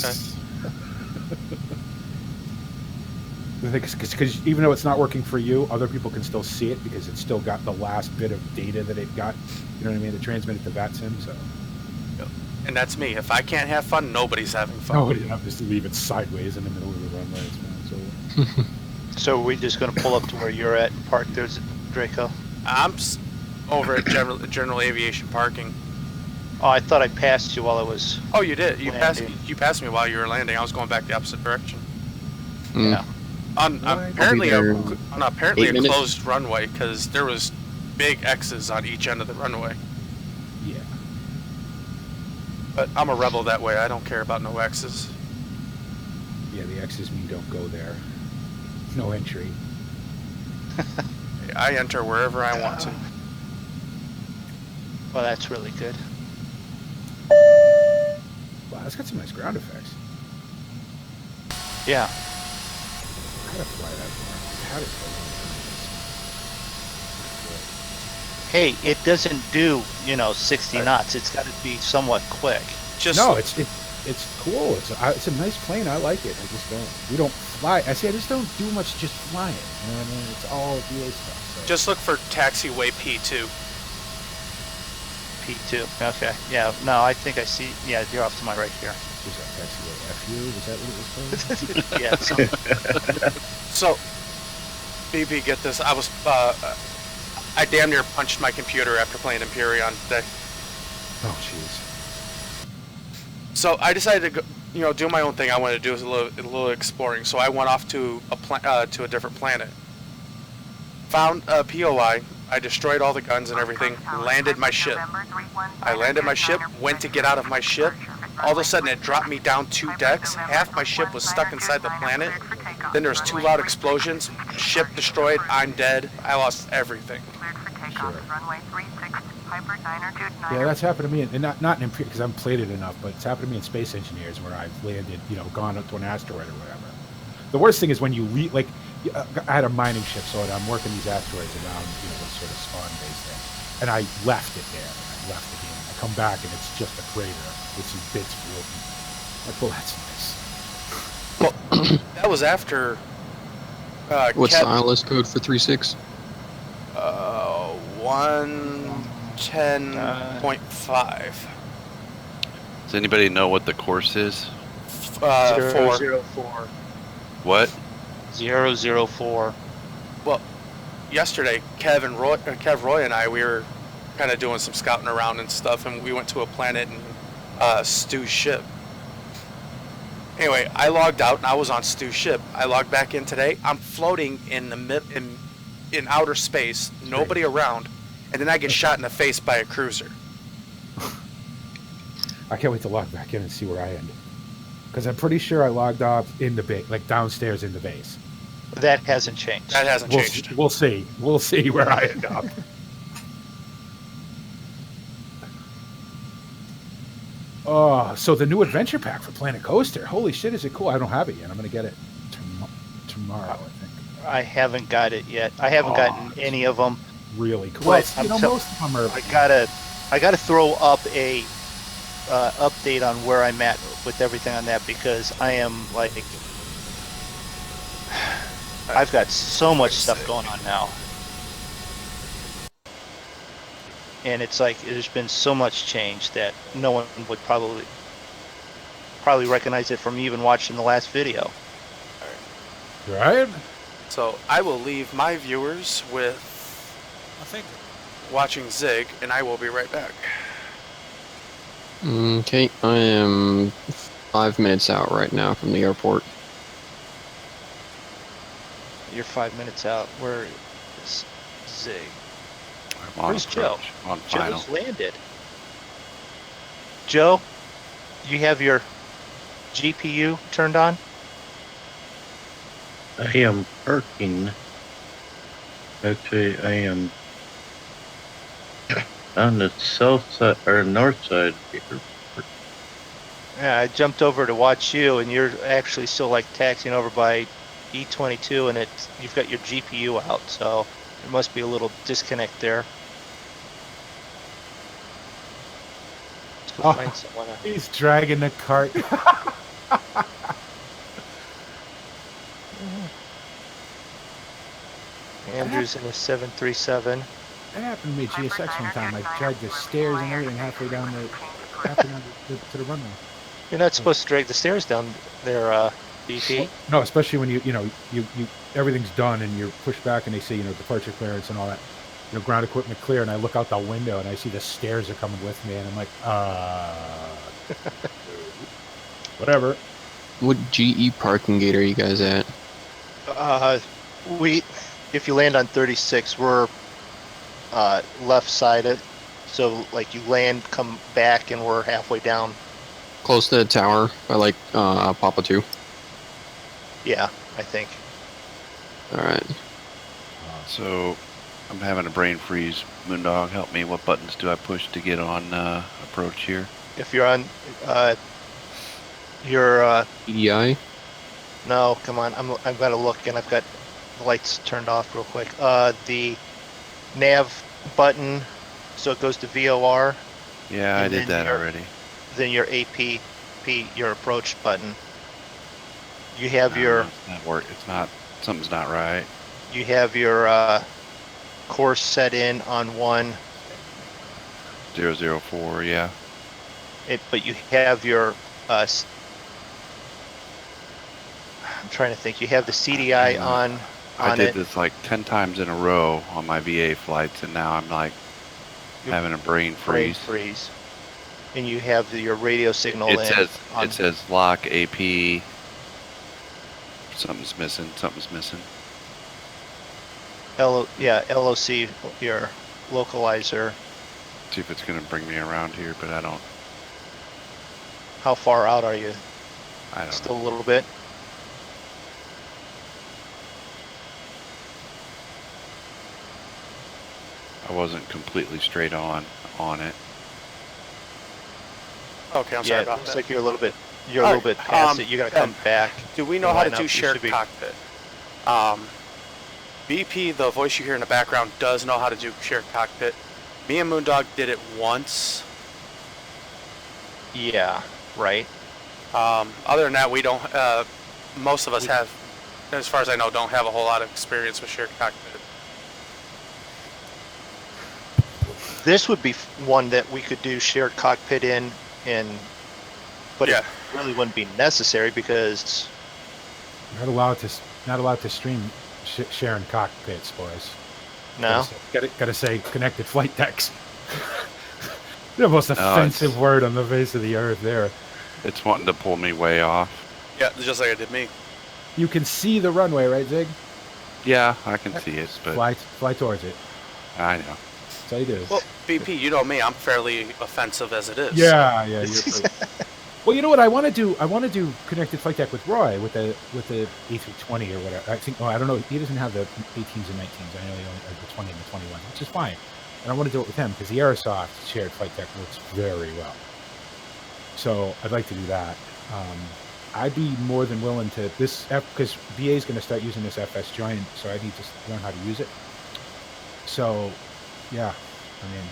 Because even though it's not working for you, other people can still see it because it's still got the last bit of data that it got. You know what I mean? To transmit it to VATSIM. So. And that's me. If I can't have fun, nobody's having fun. Nobody. I'm just leave it sideways in the middle of the runway. So are we just going to pull up to where you're at and park there, Draco? I'm over at general aviation parking. Oh, I thought I passed you while I was. Oh, you did. You landing. passed me while you were landing. I was going back the opposite direction. Yeah. On apparently a minutes. closed runway because there was big X's on each end of the runway. Yeah. But I'm a rebel that way. I don't care about no X's. Yeah, the X's mean don't go there. No entry. I enter wherever I want to. Well, that's really good. Wow, it's got some nice ground effects. Yeah. I gotta fly that far. How did Hey, it doesn't do 60 knots. It's got to be somewhat quick. It's cool. It's a nice plane. I like it. I just don't. We don't fly. I just don't do much. Just fly it. You know what I mean? It's all VA stuff. So. Just look for taxiway P2. P2. Okay. Yeah. No, I think I see. Yeah, you're off to my right here. Was that taxiway FU? Was that what it was called? Yeah. So, BB, get this. I damn near punched my computer after playing Empyrean today. Oh, jeez. So I decided to go, do my own thing. I wanted to do a little exploring. So I went off to a different planet. Found a POI. I destroyed all the guns and everything. Landed my ship. I landed my ship. Went to get out of my ship. All of a sudden, it dropped me down 2 decks. Half my ship was stuck inside the planet. Then there was 2 loud explosions. Ship destroyed. I'm dead. I lost everything. Sure. Yeah, that's happened to me, and not in because I haven't played it enough, but it's happened to me in Space Engineers where I've landed, gone up to an asteroid or whatever. The worst thing is when you leave, like, I had a mining ship, so I'm working these asteroids around, this sort of spawn base thing, and I left it there, and I left the game. I come back, and it's just a crater with some bits floating. Like, well, that's nice. Well, that was after. What's the ILS code for 3.6? 110.5. Does anybody know what the course is? 004. What? 004. Well, yesterday, Kev Roy and I, we were kind of doing some scouting around and stuff, and we went to a planet in Stu's ship. Anyway, I logged out and I was on Stu's ship. I logged back in today. I'm floating in outer space, nobody around, and then I get shot in the face by a cruiser. I can't wait to log back in and see where I end. Because I'm pretty sure I logged off in the base, like downstairs in the base. That hasn't changed. That hasn't changed. We'll see. We'll see where I end up. Oh, so the new adventure pack for Planet Coaster. Holy shit, is it cool? I don't have it yet. I'm going to get it tomorrow, I think. I haven't got it yet. I haven't gotten any of them. Really cool. But Well, most of them are. I gotta throw up a update on where I'm at with everything on that because I am like, I've got so much stuff going on now, and it's like there's been so much change that no one would probably recognize it from even watching the last video. Right? So I will leave my viewers with I think watching Zig, and I will be right back. Okay, I am 5 minutes out right now from the airport. You're 5 minutes out. Where is Zig? I'm on Where's Joe? approach, on final. Joe's landed. Joe, you have your GPU turned on? I am parking. Actually, I am on the south side or north side here. Yeah, I jumped over to watch you, and you're actually still like taxiing over by E22, and you've got your GPU out, so there must be a little disconnect there. Let's go Oh. find someone. He's dragging the cart. Andrew's in a 737. That happened to me at GSX one time. I dragged the stairs and everything halfway down to the runway. You're not supposed to drag the stairs down there, BP. No, especially when you everything's done and you're pushed back and they say, departure clearance and all that. Ground equipment clear, and I look out the window and I see the stairs are coming with me, and I'm like, whatever. What GE parking gate are you guys at? If you land on 36, we're left sided. So like you land, come back, and we're halfway down. Close to the tower by like Papa 2. Yeah, I think. Alright. So I'm having a brain freeze. Moondog, help me. What buttons do I push to get on approach here? If you're on, your EDI? no, come on. I've got to look, and I've got the lights turned off real quick. The nav button, so it goes to VOR. Yeah, I And did then that your- already. Then your APP, your approach button. You have No, your it's not work. It's not. Something's not right. you have your course set in on 004. Yeah. but you have your I'm trying to think. You have the CDI on I did it. this like 10 times in a row on my VA flights, and now I'm like Your having a brain brain freeze. freeze. And you have your radio signal It in. says lock AP. Something's missing. Something's missing. LOC, your localizer. See if it's gonna bring me around here, but I don't. How far out are you? I don't Still know. a little bit. I wasn't completely straight on it. Okay, I'm Yeah, sorry it about looks that. like you're a little bit Alright, past it. You gotta come Ben, back. Do we know how to line up. do You shared should be- cockpit? BP, the voice you hear in the background, does know how to do shared cockpit. Me and Moondog did it once. Yeah, right. Other than that, we don't. Most of us have, as far as I know, don't have a whole lot of experience with shared cockpit. This would be one that we could do shared cockpit in, but Yeah. it really wouldn't be necessary because Not allowed to stream sharing cockpits, boys. no. Gotta say connected flight decks. The most it's- offensive word on the face of the earth there. It's wanting to pull me way off. Yeah, just like it did me. You can see the runway, right, Zig? Yeah, I can see it, but Fly towards it. I know. That's all you do. Well, BP, you know me. I'm fairly offensive as it is. Yeah, you're pretty. Well, you know what I want to do? I want to do connected flight deck with Roy with the A320 or whatever. I think. Oh, I don't know. He doesn't have the 18s and 19s. I know he only has the 20 and the 21, which is fine. And I want to do it with him because the Aerosoft shared flight deck works very well. So I'd like to do that. I'd be more than willing to because VA is going to start using this FS Giant, so I need to learn how to use it. So, yeah, I mean,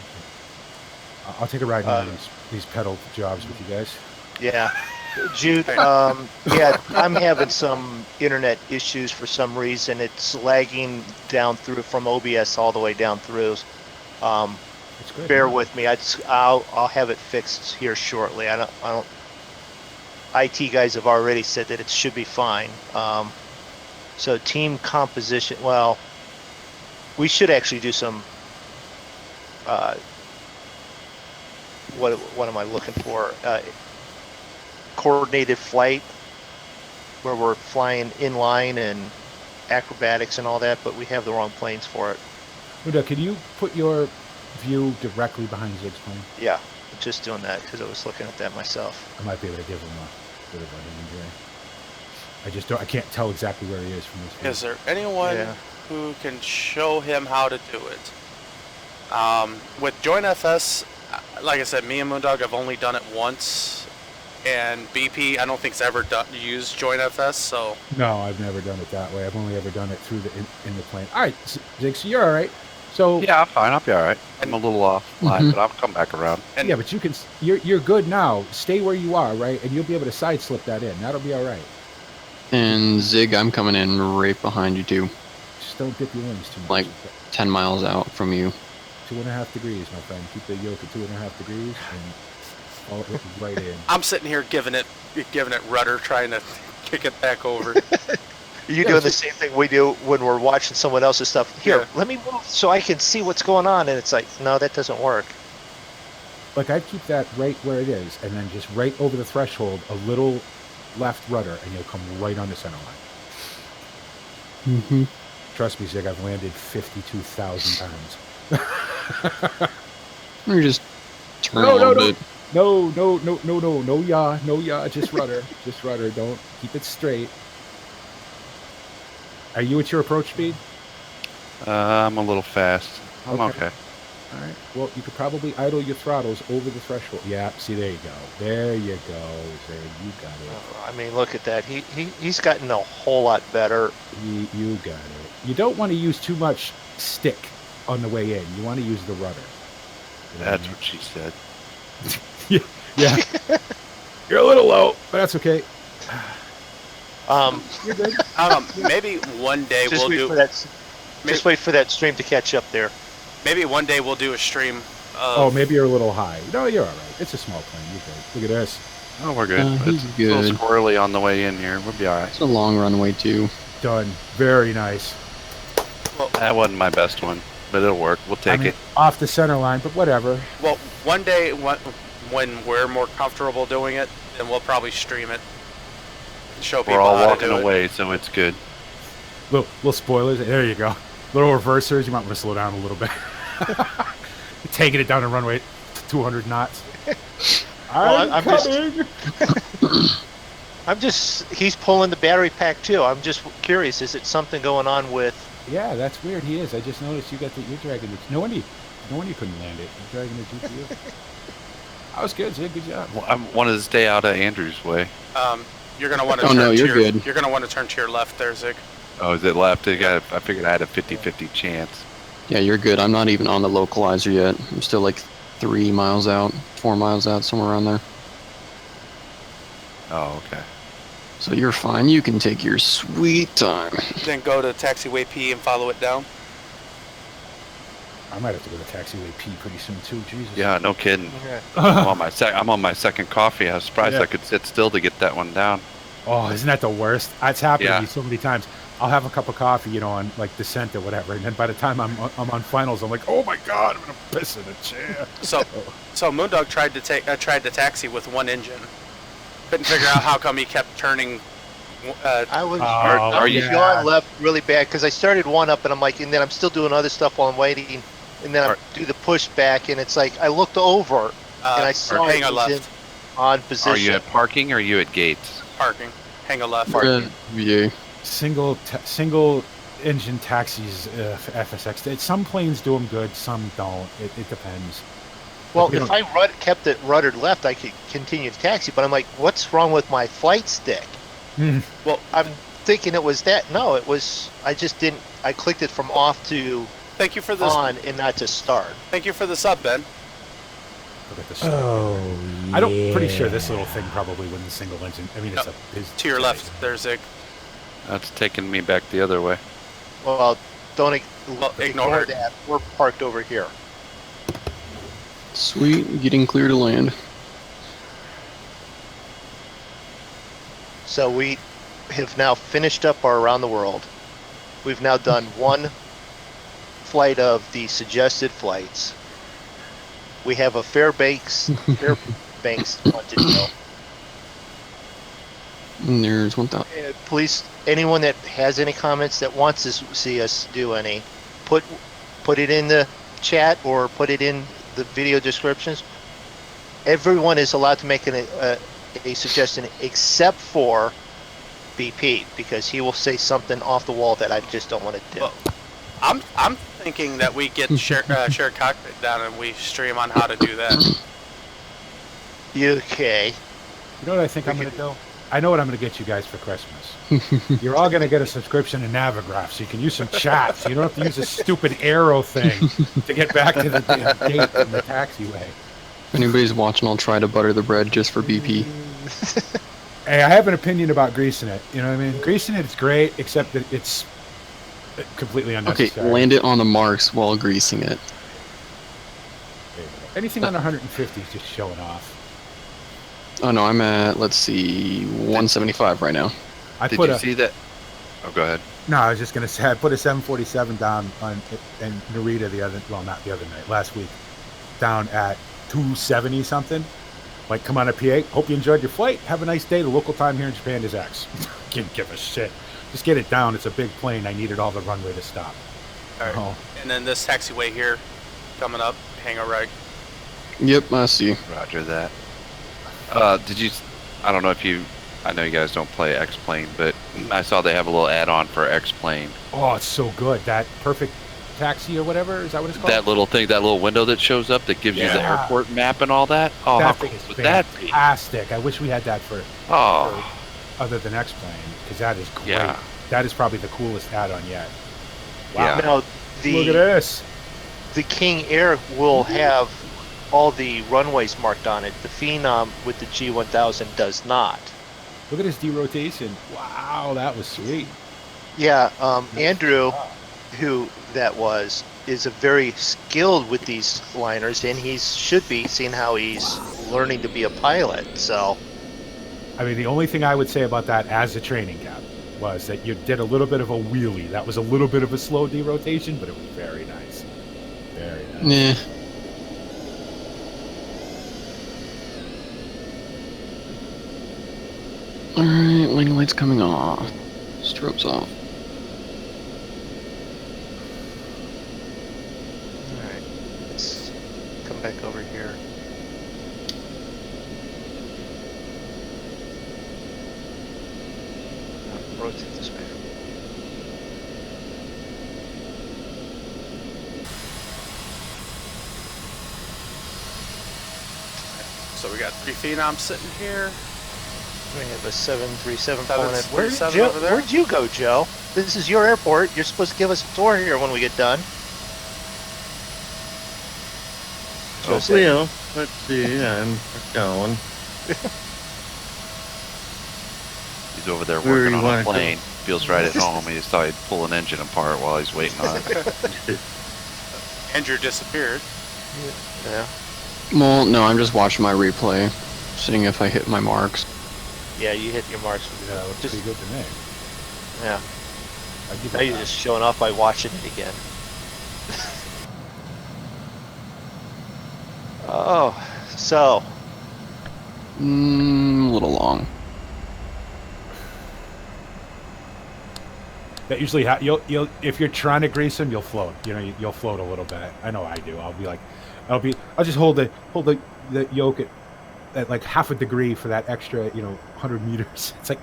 I'll take a ride on these pedal jobs with you guys. Yeah. Jude, yeah, I'm having some internet issues for some reason. It's lagging down through from OBS all the way down through. It's good. Bear with me. I'll have it fixed here shortly. I don't. IT guys have already said that it should be fine. So team composition. Well, we should actually do some. What am I looking for? Coordinated flight, where we're flying inline and acrobatics and all that, but we have the wrong planes for it. Uda, can you put your view directly behind Zig's plane? Yeah, just doing that because I was looking at that myself. I might be able to give him a bit of a hand here. I just don't. I can't tell exactly where he is from this view. Is there anyone who can show him how to do it? With Join FS, like I said, me and Moondog have only done it once, and BP I don't think's ever used Join FS. So no, I've never done it that way. I've only ever done it through in the plane. All right, Zig, so you're all right. So yeah, I'm fine. I'll be all right. I'm a little offline, but I'll come back around. And yeah, but you can. You're good now. Stay where you are, right? And you'll be able to side slip that in. That'll be all right. And Zig, I'm coming in right behind you too. Just don't dip your wings too much. Like 10 miles out from you. 2.5 degrees, my friend. Keep the yoke at 2.5 degrees and fall it right in. I'm sitting here giving it rudder, trying to kick it back over. You're doing the same thing we do when we're watching someone else's stuff. Here, let me move so I can see what's going on, and it's like, no, that doesn't work. Like I'd keep that right where it is, and then just right over the threshold, a little left rudder, and you'll come right on the center line. Mm-hmm. Trust me, Zig, I've landed 52,000 times. Or just turn a little bit. No, just rudder. Just rudder. Don't keep it straight. Are you at your approach speed? I'm a little fast. I'm okay. All right. Well, you could probably idle your throttles over the threshold. Yeah. See, there you go. There you go. Zig, you got it. I mean, look at that. He's gotten a whole lot better. You got it. You don't want to use too much stick on the way in. You want to use the rudder. That's what she said. Yeah. You're a little low, but that's okay. You're good. Maybe one day we'll do. Just wait for that stream to catch up there. Maybe one day we'll do a stream. Maybe you're a little high. No, you're all right. It's a small plane. You're good. Look at this. Oh, we're good. He's It's good. a little squirrely on the way in here. We'll be all right. It's a long runway too. Done. Very nice. Well, That wasn't my best one, but it'll work. We'll take it. Off the center line, but whatever. well, one day when we're more comfortable doing it, then we'll probably stream it. Show people We're all how walking to do away, so it's good. Little spoilers. There you go. Little reversers. You might want to slow down a little bit. Taking it down the runway 200 knots. He's pulling the battery pack too. I'm just curious, is it something going on with? Yeah, that's weird. He is. I just noticed you're dragging it. No wonder you couldn't land it. You're dragging the GPU. That was good, Zig. Good job. Well, I wanted to stay out of Andrew's way. You're gonna want to. Oh, no, you're good. You're gonna want to turn to your left there, Zig. Oh, is it left? I figured I had a 50-50 chance. Yeah, you're good. I'm not even on the localizer yet. I'm still like 3 miles out, 4 miles out, somewhere around there. Oh, okay. So you're fine. You can take your sweet time. Then go to taxiway P and follow it down. I might have to go to taxiway P pretty soon too. Jesus. Yeah, no kidding. Okay. I'm on my second coffee. I was surprised Yeah. I could sit still to get that one down. Oh, isn't that the worst? It's happened Yeah. to me so many times. I'll have a cup of coffee, on like descent or whatever, and then by the time I'm on finals, I'm like, oh my god, I'm gonna piss in a chair. So Moondog tried to taxi with one engine. Couldn't figure out how come he kept turning. I was are you- going left really bad because I started one up and I'm like, and then I'm still doing other stuff while I'm waiting, and then I do the push back, and it's like I looked over and I saw hang it a was left. on position. Are you at parking or are you at gates? Parking. Hang a left. Yeah. Single engine taxis, FSX. Some planes do them good, some don't. It depends. Well, if I kept it ruddered left, I could continue to taxi, but I'm like, what's wrong with my flight stick? Well, I'm thinking it was that. No, it was, I just didn't, I clicked it from off to Thank you for this. on and not to start. Thank you for the sub, Ben. I'm pretty sure this little thing probably wouldn't single engine. I mean, it's To your left, there's Zig. That's taking me back the other way. Well, don't ignore it. that. We're parked over here. Sweet, getting clear to land. So we have now finished up our around the world. We've now done one flight of the suggested flights. We have a Fairbanks one to go. And there's 1,000. Please, anyone that has any comments that wants to see us do any, put it in the chat or put it in the video descriptions. Everyone is allowed to make a suggestion except for BP, because he will say something off the wall that I just don't want to do. Well, I'm thinking that we get shared cockpit down and we stream on how to do that. Okay. You know what I think I'm going to do? I know what I'm going to get you guys for Christmas. You're all going to get a subscription to Navigraph, so you can use some chats. You don't have to use a stupid arrow thing to get back to the damn gate in the taxiway. If anybody's watching, I'll try to butter the bread just for BP. Hey, I have an opinion about greasing it. You know what I mean? Greasing it is great, except that it's completely unnecessary. Okay, land it on the marks while greasing it. Anything under 150 is just showing off. Oh no, I'm at, let's see, 175 right now. Did you see that? Oh, go ahead. No, I was just going to say, I put a 747 down on in Narita not the other night, last week, down at 270 something. Like, come on a PA, hope you enjoyed your flight, have a nice day, the local time here in Japan is X. Can't give a shit. Just get it down, it's a big plane, I needed all the runway to stop. All right. Oh. And then this taxiway here, coming up, hangar right. Yep, I see. Roger that. Did you? I don't know if you. I know you guys don't play X-Plane, but I saw they have a little add-on for X-Plane. Oh, it's so good. That perfect taxi or whatever, is that what it's called? That little thing, that little window that shows up that gives you the airport map and all that. Oh, how that cool thing is would that be? fantastic. I wish we had that for other than X-Plane, because that is great. Yeah. That is probably the coolest add-on yet. Wow. Now, Look at this. The King Air will have all the runways marked on it. The Phenom with the G1000 does not. Look at this derotation. Wow, that was sweet. Yeah, Andrew, who that was, is a very skilled with these liners, and he should be, seeing how he's learning to be a pilot. So, I mean, the only thing I would say about that as a training cap was that you did a little bit of a wheelie. That was a little bit of a slow derotation, but it was very nice. Very nice. Nah. Alright, landing lights coming off. Strobes off. alright, let's come back over here. Rotate this way. So we got 3 Phenoms sitting here. We have a 737 pulling in. 737 over there. Where'd you go, Joe? This is your airport. You're supposed to give us a tour here when we get done. Oh, Leo, let's see, I'm going. He's over there Where working you on a wanna go? plane. Feels right at home. He just thought he'd pull an engine apart while he's waiting on it. Andrew disappeared. Yeah. Well, no, I'm just watching my replay, seeing if I hit my marks. Yeah, you hit your marks. Yeah, that looks Just- pretty good to me. Yeah. I'd give Now it you're that. just showing off by watching it again. Oh, so A little long. That usually you'll if you're trying to grease them, you'll float. You know, you'll float a little bit. I know I do. I'll just hold the yoke at like half a degree for that extra 100 meters. It's like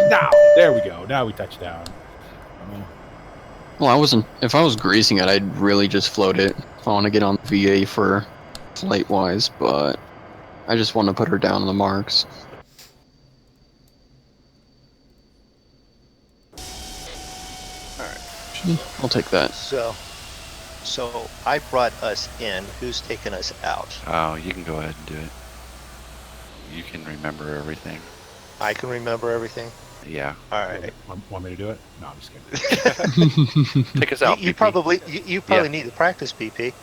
now there we go. Now we touch down. Well, if I was greasing it, I'd really just float it if I want to get on VA for flight-wise, but I just want to put her down on the marks. I'll take that. so I brought us in. Who's taking us out? Oh, you can go ahead and do it. You can remember everything. I can remember everything. Yeah. All right. Want me to do it? No, I'm just kidding. Take us out. You PP. probably Yeah. need to practice, PP.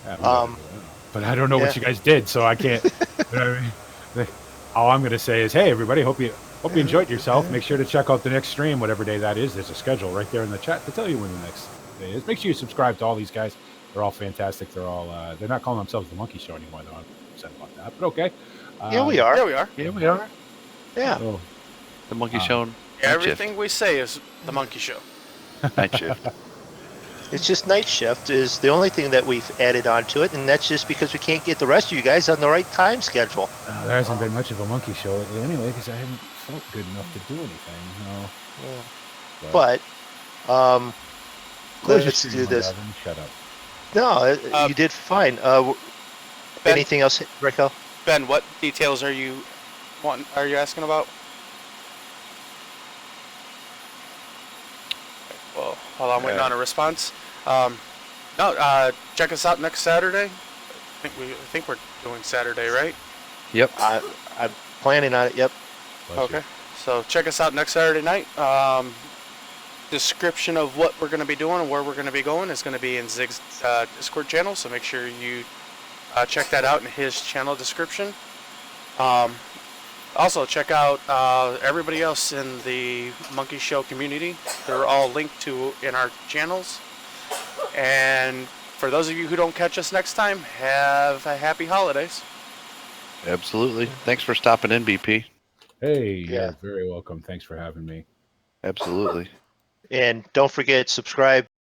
Yeah, but I don't know what yeah. you guys did, so I can't. You know what I mean? All I'm gonna say is, hey, everybody, hope you Hope you enjoyed yourself. Make sure to check out the next stream, whatever day that is. There's a schedule right there in the chat to tell you when the next day is. Make sure you subscribe to all these guys. They're all fantastic. They're all they're not calling themselves the Monkey Show anymore, though. I'm upset about that, but okay. Yeah, we are. Yeah, we are. Yeah, we are. Yeah. Oh, The Monkey Show. Everything we say is the Monkey Show. Night shift. It's just night shift is the only thing that we've added on to it, and that's just because we can't get the rest of you guys on the right time schedule. there hasn't been much of a Monkey Show lately anyway, because I haven't felt good enough to do anything. No. But Close your let's stream, do my this. darling. Shut up. No, you did fine. Ben, Anything else, Rico? Ben, what details are you asking about? Well, hold on, waiting on a response. Check us out next Saturday. I think we're doing Saturday, right? Yep. I'm planning on it. Yep. Bless you. Okay. So check us out next Saturday night. Description of what we're going to be doing and where we're going to be going is going to be in Zig's Discord channel. So make sure you check that out in his channel description. Also, check out everybody else in the Monkey Show community. They're all linked to in our channels. And for those of you who don't catch us next time, have a happy holidays. Absolutely. Thanks for stopping in, BP. Hey, Yeah. you're very welcome. Thanks for having me. Absolutely. And don't forget, subscribe